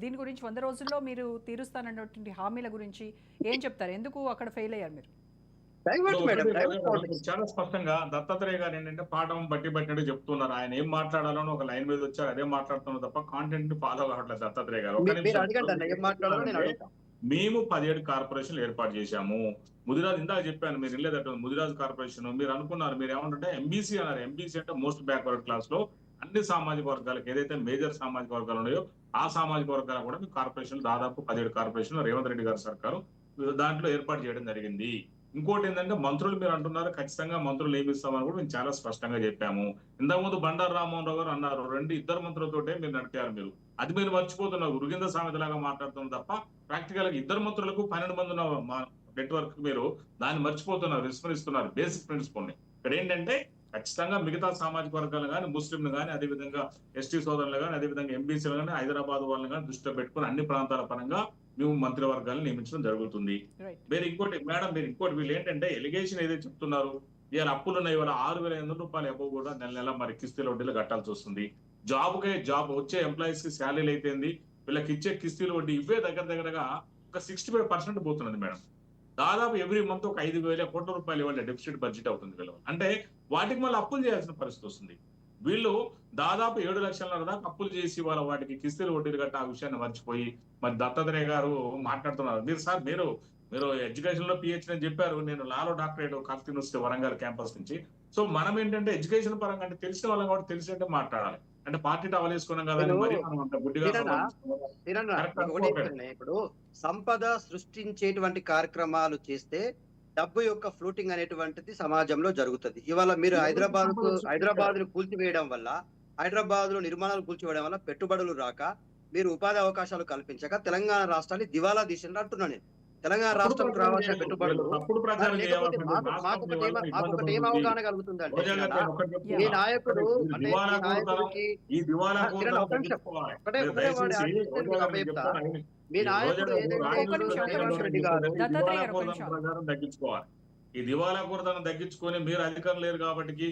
దీని గురించి, 100 రోజుల్లో మీరు తీరుస్తానన్నటువంటి హామీల గురించి ఏం చెప్తారు? ఎందుకు అక్కడ ఫెయిల్ అయ్యారు మీరు? డైవర్ట్ ఇప్పుడు మేడం, ఒకటి డైవర్ట్ ఇప్పుడు పాలిటిక్స్. చాలా స్పష్టంగా దత్తాత్రేయ గారు ఏంటంటే పాఠం బట్టి పట్టినట్టు చెప్తున్నారు. ఆయన ఏం మాట్లాడాలని ఒక లైన్ మీద వచ్చారు, అదే మాట్లాడుతున్నారు తప్ప కాంటెంట్ ని ఫాలో కావట్లేదు దత్తాత్రేయ గారు. ఒక మీరు నిమిషం, అడగండి అన్న, ఏం మాట్లాడాలో నేను చెప్తున్నానంటే అడుగుతాను. మేము 17 కార్పొరేషన్లు ఏర్పాటు చేశాము. ముదిరాజ్ ఇందాక చెప్పాను, మీరు వెళ్ళేదట ముదిరాజ్ కార్పొరేషన్ మీరు అనుకున్నారు, మీరు ఏమంటే ఎంబీసీ అన్నారు. ఎంబీసీ అంటే మోస్ట్ బ్యాక్వర్డ్ క్లాస్ లో అన్ని సామాజిక వర్గాలకు ఏదైతే మేజర్ సామాజిక వర్గాలు ఉన్నాయో ఆ సామాజిక వర్గాలకు కూడా మీ కార్పొరేషన్ దాదాపు 17 కార్పొరేషన్లు రేవంత్ రెడ్డి గారి సర్కారు దాంట్లో ఏర్పాటు చేయడం జరిగింది. ఇంకోటి ఏంటంటే మంత్రులు మీరు అంటున్నారు, ఖచ్చితంగా మంత్రులు ఏమిస్తామని కూడా మేము చాలా స్పష్టంగా చెప్పాము. ఇంతకుముందు బండారు రామ్మోహన్ రావు గారు అన్నారు, ఇద్దరు మంత్రులతోటే మీరు నడిపారు మీరు. అది మీరు మర్చిపోతున్నారు, ఉరుగింద సామెత లాగా మాట్లాడుతున్నారు తప్ప ప్రాక్టికల్ గా 2 మంత్రులకు 12 మంది ఉన్న నెట్వర్క్ మీరు దాన్ని మర్చిపోతున్నారు, విస్మరిస్తున్నారు బేసిక్ ప్రిన్సిపల్ ని. ఇక్కడ ఏంటంటే ఖచ్చితంగా మిగతా సామాజిక వర్గాలు కానీ, ముస్లింలు కానీ, అదేవిధంగా ఎస్టీ సోదరులు కానీ, అదేవిధంగా ఎంబీసీలు కానీ, హైదరాబాద్ వాళ్ళని కానీ దృష్టిలో పెట్టుకుని అన్ని ప్రాంతాల పరంగా మేము మంత్రివర్గాలను నియమించడం జరుగుతుంది. రైట్. మీరు ఇంకోటి మేడం, మీరు ఇంకోటి వీళ్ళు ఏంటంటే ఎలిగేషన్ ఏదైతే చెప్తున్నారు, ఇవాళ అప్పులు ఉన్నాయి, ఇవాళ 6,500 రూపాయలు అబ్బో కూడా నెల మరి కిస్తీల వడ్డీలు కట్టాల్సి వస్తుంది. జాబ్ వచ్చే ఎంప్లాయీస్ కి శాలరీలు అయితేంది, వీళ్ళకి ఇచ్చే కిస్తీల వడ్డీ ఇవే దగ్గరగా ఒక 65% పోతున్నది మేడం. దాదాపు ఎవ్రీ మంత్ ఒక 5,000 కోట్ల రూపాయలు ఇవాళ డెఫిసిట్ బడ్జెట్ అవుతుంది వీళ్ళు. అంటే వాటికి మళ్ళీ అప్పులు చేయాల్సిన పరిస్థితి వస్తుంది. వీళ్ళు దాదాపు 7 లక్షల దాకా అప్పులు చేసి వాళ్ళ వాటికి కిస్తీలు వడ్డీలు కట్ట ఆ విషయాన్ని మర్చిపోయి మరి దత్తాత్రేయ గారు మాట్లాడుతున్నారు. మీరు ఎడ్యుకేషన్ లో పిహెచ్డి అని చెప్పారు, నేను లాలో doctorate Kakatiya university Warangal campus నుంచి. సో మనం ఏంటంటే ఎడ్యుకేషన్ పరంగా అంటే తెలిసిన వాళ్ళని కూడా తెలిసినట్టే మాట్లాడాలి. అంటే పార్టీ టవల్ వేసుకున్నాం కదా అని మరి మనం అంత గుడ్డిగా ఇప్పుడు సంపద సృష్టించేటువంటి కార్యక్రమాలు చేస్తే డబ్బు యొక్క ఫ్లూటింగ్ అనేటువంటిది సమాజంలో జరుగుతుంది. ఇవాళ మీరు హైదరాబాద్ ను కూల్చివేయడం వల్ల, హైదరాబాద్ లో నిర్మాణాలు కూల్చివేయడం వల్ల పెట్టుబడులు రాక, మీరు ఉపాధి అవకాశాలు కల్పించక తెలంగాణ రాష్ట్రాన్ని దివాలా తీసిండ్రు అంటున్నా నేను. తెలంగాణ రాష్ట్రానికి రావాల్సిన పెట్టుబడులు మాకొకటి ఏం అవగాహన కలుగుతుందండి, మీ నాయకుడు అంటే మీ నాయకుడు తగ్గించుకోవాలి. ఈ దివాలా కూరతనం తగ్గించుకొని మీరు అధికారం లేరు కాబట్టి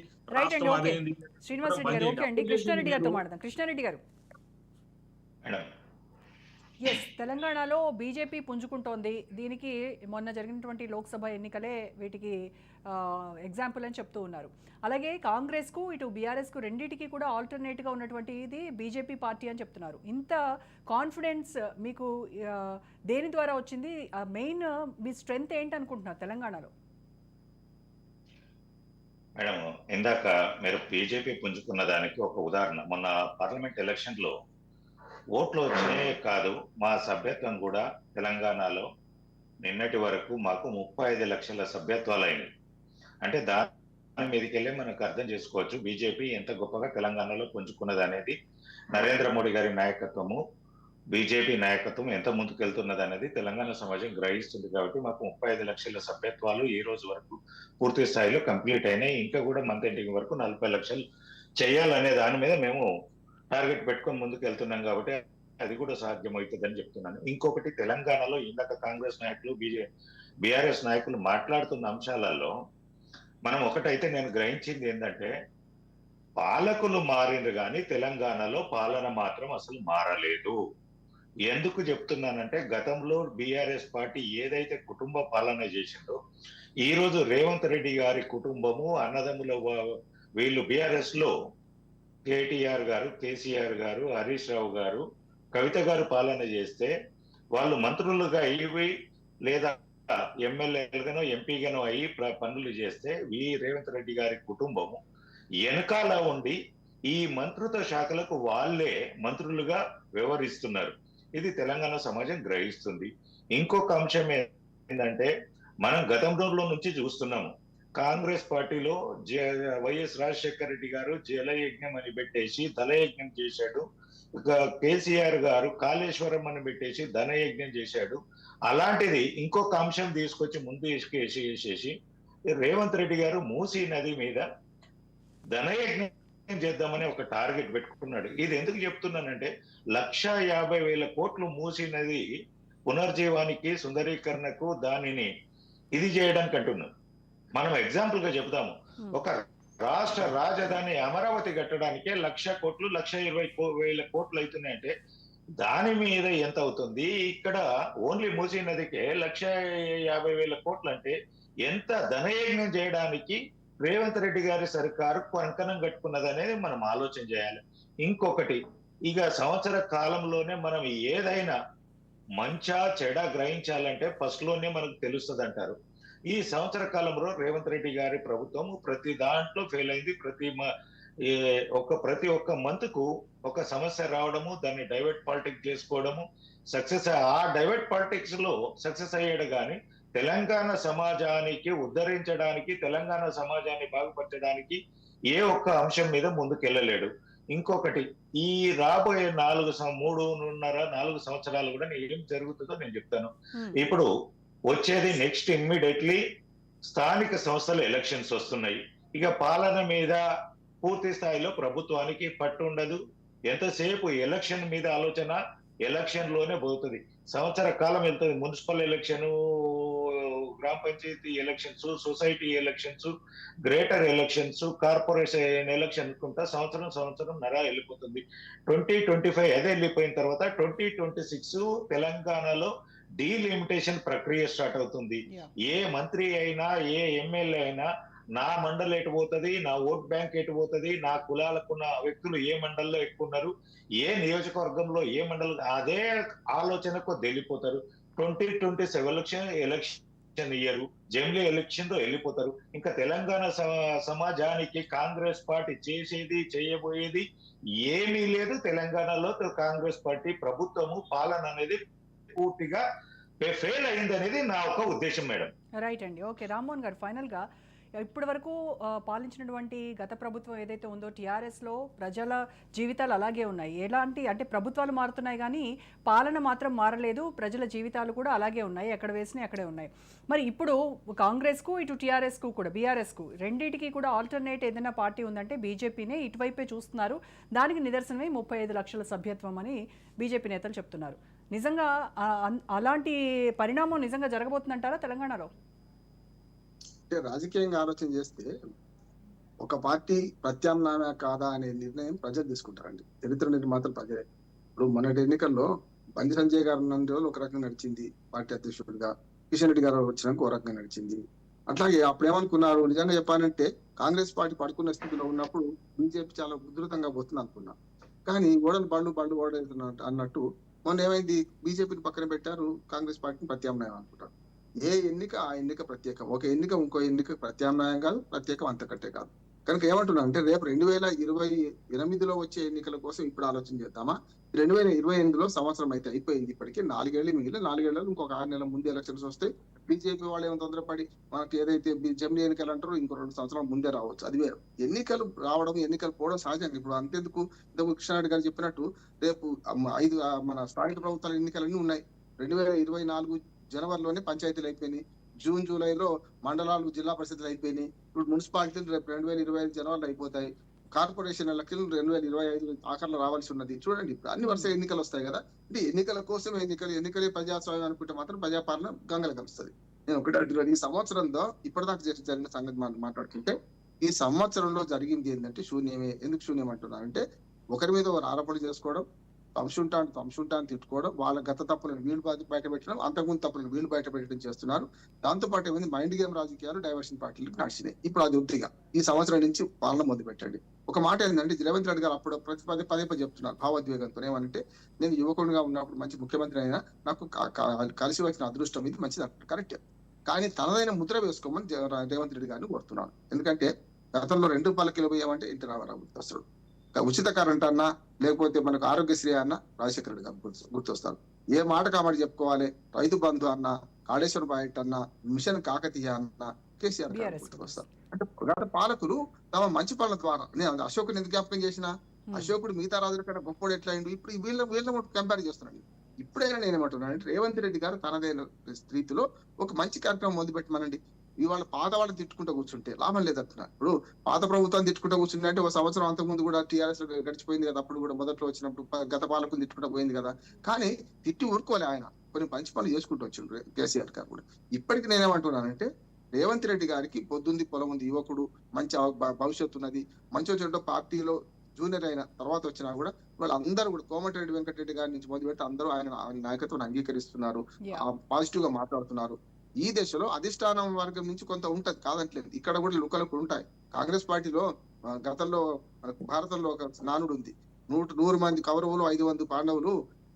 శ్రీనివాస్ రెడ్డి గారు. ఓకే అండి, కృష్ణారెడ్డి గారితో మాట్లాడదాం. కృష్ణారెడ్డి గారు, తెలంగాణలో బీజేపీ పుంజుకుంటోంది. దీనికి మొన్న జరిగినటువంటి లోక్సభ ఎన్నికలే వీటికి ఎగ్జాంపుల్ అని చెప్తూ ఉన్నారు. అలాగే కాంగ్రెస్కు ఇటు బీఆర్ఎస్కు రెండింటికి కూడా ఆల్టర్నేట్గా ఉన్నటువంటి ఇది బీజేపీ పార్టీ అని చెప్తున్నారు. ఇంత కాన్ఫిడెన్స్ మీకు దేని ద్వారా వచ్చింది? మెయిన్ మీ స్ట్రెంగ్త్ ఏంటి అనుకుంటున్నారు తెలంగాణలో? మేడం, ఇందాక మీరు బీజేపీ పుంజుకున్న దానికి ఒక ఉదాహరణ, మొన్న పార్లమెంట్ ఎలక్షన్ లో ఓట్లు వచ్చే కాదు, మా సభ్యత్వం కూడా తెలంగాణలో నిన్నటి వరకు మాకు 35 లక్షల సభ్యత్వాలు అయినాయి. అంటే దాని మీదకి వెళ్ళి మనకు అర్థం చేసుకోవచ్చు బీజేపీ ఎంత గొప్పగా తెలంగాణలో పుంజుకున్నది అనేది. నరేంద్ర మోడీ గారి నాయకత్వము, బీజేపీ నాయకత్వం ఎంత ముందుకెళ్తున్నది అనేది తెలంగాణ సమాజం గ్రహిస్తుంది. కాబట్టి మాకు 35 లక్షల సభ్యత్వాలు ఈ రోజు వరకు పూర్తి స్థాయిలో కంప్లీట్ అయినాయి. ఇంకా కూడా మంత్ ఎండింగ్ వరకు 40 లక్షలు చేయాలనే దాని మీద మేము టార్గెట్ పెట్టుకొని ముందుకు వెళ్తున్నాం. కాబట్టి అది కూడా సాధ్యమవుతుందని చెప్తున్నాను. ఇంకొకటి, తెలంగాణలో ఇందాక కాంగ్రెస్ నాయకులు, బీఆర్ఎస్ నాయకులు మాట్లాడుతున్న అంశాలలో మనం ఒకటైతే నేను గ్రహించింది ఏంటంటే, పాలకులు మారిండ్రు కానీ తెలంగాణలో పాలన మాత్రం అసలు మారలేదు. ఎందుకు చెప్తున్నానంటే, గతంలో బీఆర్ఎస్ పార్టీ ఏదైతే కుటుంబ పాలన చేసిందో, ఈ రోజు రేవంత్ రెడ్డి గారి కుటుంబము, అన్నదమ్ముల వీళ్ళు బీఆర్ఎస్ లో కేటీఆర్ గారు, కేసీఆర్ గారు, హరీష్ రావు గారు, కవిత గారు పాలన చేస్తే వాళ్ళు మంత్రులుగా అయ్యి లేదా ఎమ్మెల్యేలుగానో ఎంపీగానో అయ్యి పనులు చేస్తే రేవంత్ రెడ్డి గారి కుటుంబము వెనకాల ఉండి ఈ మంత్రిత్వ శాఖలకు వాళ్ళే మంత్రులుగా వ్యవహరిస్తున్నారు. ఇది తెలంగాణ సమాజం గ్రహిస్తుంది. ఇంకొక అంశం ఏంటంటే, మనం గతంలో నుంచి చూస్తున్నాము, కాంగ్రెస్ పార్టీలో వైఎస్ రాజశేఖర రెడ్డి గారు జలయజ్ఞం అని పెట్టేసి ధనయజ్ఞం చేశాడు. కేసీఆర్ గారు కాళేశ్వరం అని పెట్టేసి ధనయజ్ఞం చేశాడు. అలాంటిది ఇంకొక అంశం తీసుకొచ్చి ముందు వేసేసి రేవంత్ రెడ్డి గారు మూసీ నది మీద ధనయజ్ఞం చేద్దామని ఒక టార్గెట్ పెట్టుకున్నాడు. ఇది ఎందుకు చెప్తున్నానంటే, 1,50,000 కోట్లు మూసీ నది పునర్జీవానికి, సుందరీకరణకు, దానిని ఇది చేయడానికి అంటున్నారు. మనం ఎగ్జాంపుల్ గా చెప్తాము, ఒక రాష్ట్ర రాజధాని అమరావతి కట్టడానికే 1,00,000 కోట్లు, 1,20,000 కోట్లు అవుతున్నాయంటే దాని మీద ఎంత అవుతుంది? ఇక్కడ ఓన్లీ మూసీ నదికే 1,50,000 కోట్లు అంటే ఎంత ధనయజ్ఞం చేయడానికి రేవంత్ రెడ్డి గారి సర్కారు కంకణం కట్టుకున్నది అనేది మనం ఆలోచన చేయాలి. ఇంకొకటి, ఇక సంవత్సర కాలంలోనే మనం ఏదైనా మంచా చెడ గ్రహించాలంటే ఫస్ట్ లోనే మనకు తెలుస్తుంది అంటారు. ఈ సంవత్సర కాలంలో రేవంత్ రెడ్డి గారి ప్రభుత్వం ప్రతి దాంట్లో ఫెయిల్ అయింది. ప్రతి ఒక్క మంత్ కు ఒక సమస్య రావడము, దాన్ని డైవర్ట్ పాలిటిక్స్ చేసుకోవడము, సక్సెస్ ఆ డైవర్ట్ పాలిటిక్స్ లో సక్సెస్ అయ్యాడు. కానీ తెలంగాణ సమాజానికి ఉద్ధరించడానికి, తెలంగాణ సమాజాన్ని బాగుపరచడానికి ఏ ఒక్క అంశం మీద ముందుకెళ్ళలేడు. ఇంకొకటి, ఈ రాబోయే 4 సంవత్సరాలు కూడా ఏం జరుగుతుందో నేను చెప్తాను. ఇప్పుడు వచ్చేది నెక్స్ట్ ఇమ్మీడియట్లీ స్థానిక సంస్థల ఎలక్షన్స్ వస్తున్నాయి. ఇక పాలన మీద పూర్తి స్థాయిలో ప్రభుత్వానికి పట్టు ఉండదు. ఎంతసేపు ఎలక్షన్ మీద ఆలోచన ఎలక్షన్ లోనే పోతుంది. సంవత్సర కాలం వెళ్తుంది. మున్సిపల్ ఎలక్షన్, గ్రామ panchayat elections, society elections, greater elections, corporation election అనుకుంటా సంవత్సరం నర వెళ్ళిపోతుంది. 2025 అదే వెళ్ళిపోయిన తర్వాత 2026 తెలంగాణలో డీలిమిటేషన్ ప్రక్రియ స్టార్ట్ అవుతుంది. ఏ మంత్రి అయినా, ఏ ఎమ్మెల్యే అయినా నా మండల్ ఎటు పోతుంది, నా ఓట్ బ్యాంక్ ఎటు పోతుంది, నా కులాలకున్న వ్యక్తులు ఏ మండల్లో ఎక్కున్నారు, ఏ నియోజకవర్గంలో ఏ మండలం, అదే ఆలోచనకు వెళ్ళిపోతారు. 2027 ఎలక్షన్ ఇయ్యరు, జమిలీ ఎలక్షన్ లో వెళ్ళిపోతారు. ఇంకా తెలంగాణ సమాజానికి కాంగ్రెస్ పార్టీ చేసేది చేయబోయేది ఏమీ లేదు. తెలంగాణలో కాంగ్రెస్ పార్టీ ప్రభుత్వము పాలన అనేది పూర్తిగా ఫెయిల్ అయింది అనేది నా ఒక ఉద్దేశం మేడం. రైట్ అండి. ఓకే, రామ్మోహన్ గారు, ఫైనల్ గా ఇప్పటి వరకు పాలించినటువంటి గత ప్రభుత్వం ఏదైతే ఉందో టీఆర్ఎస్లో ప్రజల జీవితాలు అలాగే ఉన్నాయి. ఎలాంటి అంటే ప్రభుత్వాలు మారుతున్నాయి కానీ పాలన మాత్రం మారలేదు, ప్రజల జీవితాలు కూడా అలాగే ఉన్నాయి, ఎక్కడ వేసినా అక్కడే ఉన్నాయి. మరి ఇప్పుడు కాంగ్రెస్కు, ఇటు టీఆర్ఎస్కు కూడా, బీఆర్ఎస్కు రెండింటికి కూడా ఆల్టర్నేట్ ఏదైనా పార్టీ ఉందంటే బీజేపీనే, ఇటువైపే చూస్తున్నారు. దానికి నిదర్శనమే 35 లక్షల సభ్యత్వం అని బీజేపీ నేతలు చెప్తున్నారు. నిజంగా అలాంటి పరిణామం నిజంగా జరగబోతుందంటారా తెలంగాణలో? అంటే రాజకీయంగా ఆలోచన చేస్తే ఒక పార్టీ ప్రత్యామ్నాయ కాదా అనే నిర్ణయం ప్రజలు తీసుకుంటారండి. చరిత్ర నిర్మాతలు ప్రజలే. ఇప్పుడు మొన్నటి ఎన్నికల్లో బండి సంజయ్ గారు ఉన్న రోజులు ఒక రకంగా నడిచింది పార్టీ అధ్యక్షుడిగా, కిషన్ రెడ్డి గారు వచ్చినాక ఒక రకంగా నడిచింది. అట్లాగే అప్పుడు ఏమనుకున్నారు, నిజంగా చెప్పాలంటే కాంగ్రెస్ పార్టీ పడుకున్న స్థితిలో ఉన్నప్పుడు బీజేపీ చాలా ఉధృతంగా పోతుంది అనుకున్నాం. కానీ ఓడలు బండ్లు ఓడేస్తున్నా అన్నట్టు మొన్న ఏమైంది, బీజేపీని పక్కన పెట్టారు, కాంగ్రెస్ పార్టీని ప్రత్యామ్నాయం అనుకుంటారు. ఏ ఎన్నిక ఆ ఎన్నిక ప్రత్యేకం, ఒక ఎన్నిక ఇంకో ఎన్నిక ప్రత్యామ్నాయం కాదు, ప్రత్యేకం అంతకంటే కాదు. కనుక ఏమంటున్నా అంటే రేపు 2028లో వచ్చే ఎన్నికల కోసం ఇప్పుడు ఆలోచన చేద్దామా? 2028లో సంవత్సరం అయితే అయిపోయింది, ఇప్పటికీ 4 ఏళ్ళు మిగిలిన 4 ఏళ్ళలో ఇంకొక 6 నెలల ముందు ఎలక్షన్స్ వస్తాయి. బీజేపీ వాళ్ళు ఏమో తొందరపడి మనకి ఏదైతే జమిలీ ఎన్నికలు అంటారో ఇంకో 2 సంవత్సరాల ముందే రావచ్చు. అది వేరు. ఎన్నికలు రావడం, ఎన్నికలు పోవడం సహజంగా. ఇప్పుడు అంతెందుకు, ఇంతకు కృష్ణారెడ్డి గారు చెప్పినట్టు రేపు 5 మన స్థానిక ప్రభుత్వాల ఎన్నికలన్నీ ఉన్నాయి. 2024 జనవరిలోనే పంచాయతీలు అయిపోయినాయి. జూన్ జూలైలో మండలాలు, జిల్లా పరిషత్లు అయిపోయినాయి. ఇప్పుడు మున్సిపాలిటీలు రేపు 2025 జనవరిలో అయిపోతాయి. కార్పొరేషన్ ఎలక్షన్లు 2025 ఆఖరిలో రావాల్సి ఉన్నది. చూడండి, ఇప్పుడు అన్ని వరుస ఎన్నికలు వస్తాయి కదా. అంటే ఎన్నికల కోసం ఎన్నికలే ప్రజాస్వామ్యం అనుకుంటే మాత్రం ప్రజాపాలన గంగలు కలుస్తుంది. నేను ఒకటి అంటున్నాను, ఈ సంవత్సరంలో ఇప్పటిదాకా జరిగిన సంగతి మాట్లాడుకుంటే ఈ సంవత్సరంలో జరిగింది ఏంటంటే శూన్యమే. ఎందుకు శూన్యం అంటున్నాను అంటే, ఒకరి మీద ఒకరు ఆరోపణలు చేసుకోవడం, అంశుంటాన్ని తిట్టుకోవడం, వాళ్ళ గత తప్పులను వీళ్ళు బయట పెట్టడం, అంతకుముందు తప్పులను వీళ్ళు బయట పెట్టడం చేస్తున్నారు. దాంతో పాటు ఏమైంది, మైండ్ గేమ్ రాజకీయాలు, డైవర్షన్ పార్టీలకు నడిచినాయి. ఇప్పుడు అది వద్దుగా ఈ సంవత్సరం నుంచి పాలన మొదలు పెట్టండి. ఒక మాట ఏంటంటే, రేవంత్ రెడ్డి గారు అప్పుడు పదే చెప్తున్నారు భావోద్వేగంతో, ఏమంటే నేను యువకుడిగా ఉన్నప్పుడు మంచి ముఖ్యమంత్రి అయినా నాకు కలిసి వచ్చిన అదృష్టం ఇది మంచిది అంటారు. కరెక్ట్. కానీ తనదైన ముద్ర వేసుకోమని రేవంత్ రెడ్డి గారిని కోరుతున్నాను. ఎందుకంటే గతంలో 2 రూపాయల కిలో బియ్యం ఎన్టీ రామారావు గుర్తొస్తాడు. ఉచిత కరెంట్ అన్నా, లేకపోతే మనకు ఆరోగ్యశ్రీ అన్నా రాజశేఖర రెడ్డి గారు గుర్తొస్తారు. ఏ మాట కాబట్టి చెప్పుకోవాలి, రైతు బంధు అన్నా, కాళేశ్వర ప్రాజెక్ట్ అన్నా, మిషన్ కాకతీయ అన్నా కేసీఆర్ గారు గుర్తుకొస్తారు. అంటే గత పాలకులు తమ మంచి పనుల ద్వారా, నేను అశోకుని ఎందుకు జ్ఞాపకం చేసిన, అశోకుడు మిగతా రాజుల కన్నా గొప్పడు ఎట్లా అయిండు, ఇప్పుడు వీళ్ళ కంపేర్ చేస్తున్నాను. ఇప్పుడైనా నేను ఏమంటున్నాను, రేవంత్ రెడ్డి గారు తనదైన రీతిలో ఒక మంచి కార్యక్రమం మొదలుపెట్టమనండి. ఇవాళ పాత వాళ్ళని తిట్టుకుంటూ కూర్చుంటే లాభం లేదంటున్నారు. ఇప్పుడు పాత ప్రభుత్వాన్ని తిట్టుకుంటూ కూర్చుంటే అంటే ఒక సంవత్సరం అంతకుముందు కూడా టీఆర్ఎస్ గడిచిపోయింది కదా, అప్పుడు కూడా మొదట్లో వచ్చినప్పుడు గత పాలకులు తిట్టుకుంటూ పోయింది కదా. కానీ తిట్టి ఊరుకోలే, ఆయన కొన్ని మంచి పనులు చేసుకుంటూ వచ్చిండ్రు కేసీఆర్ గారు కూడా. ఇప్పటికి నేనేమంటున్నానంటే, రేవంత్ రెడ్డి గారికి పొద్దుంది పొలం ఉంది, యువకుడు, మంచి భవిష్యత్తు ఉన్నది. మంచి చెడ్డ పార్టీలో జూనియర్ అయిన తర్వాత వచ్చినా కూడా వాళ్ళందరూ కూడా కోమటిరెడ్డి వెంకటరెడ్డి గారి నుంచి మొదలుపెట్టి అందరూ ఆయన నాయకత్వాన్ని అంగీకరిస్తున్నారు, పాజిటివ్ గా మాట్లాడుతున్నారు. ఈ దశలో అధిష్టానం వర్గం నుంచి కొంత ఉంటది, కాదంటలేదు. ఇక్కడ కూడా లుకలకు ఉంటాయి. కాంగ్రెస్ పార్టీలో గతంలో భారతంలో ఒక నానుడు ఉంది, 100 మంది కౌరవులు 500 పాండవులు,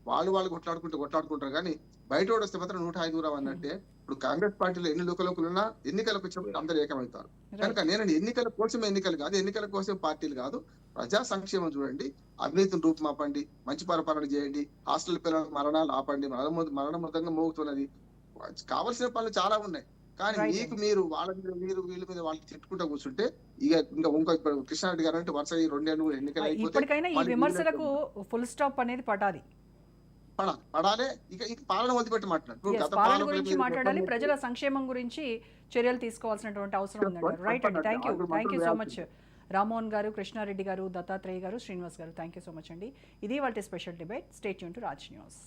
వాళ్ళు కొట్లాడుకుంటారు కానీ బయట వస్తే మాత్రం 105 అన్నట్టే. ఇప్పుడు కాంగ్రెస్ పార్టీలో ఎన్ని లుకలున్నా ఎన్నికలకు వచ్చినప్పుడు అందరూ ఏకమవుతారు. కనుక నేను ఎన్నికల కోసం ఎన్నికలు కాదు, ఎన్నికల కోసం పార్టీలు కాదు, ప్రజా సంక్షేమం చూడండి, అవినీతిని రూపుమాపండి, మంచి పరిపాలన చేయండి, హాస్టల్ పిల్లల మరణాలు ఆపండి, మరణ మృతంగా మోగుతున్నది, కావాల్సిన పనులు చాలా ఉన్నాయి. కానీ మీకు మీరు వాళ్ళ మీద వీళ్ళ మీద వాళ్ళు తిట్టుకుంటూ కూర్చుంటే ఇంకా ఇప్పుడు కృష్ణారెడ్డి గారు అంటే వరుస 2 ఏళ్ళు ఎన్నికలు ఇప్పటికైనా ఈ విమర్శలకు ఫుల్ స్టాప్ అనేది పడాలి. పడాలి. ఇక పాలన వదిలిపెట్టి పాలన గురించి మాట్లాడాలి, ప్రజల సంక్షేమం గురించి చర్యలు తీసుకోవాల్సినటువంటి అవసరం ఉందండి. రైట్ అండి, thank you so much Rammohan గారు, కృష్ణారెడ్డి గారు, దత్తాత్రేయ గారు, శ్రీనివాస్ గారు, థ్యాంక్ యూ సో మచ్ అండి. ఇది వాళ్ళ special debate. Stay tune to Raj news.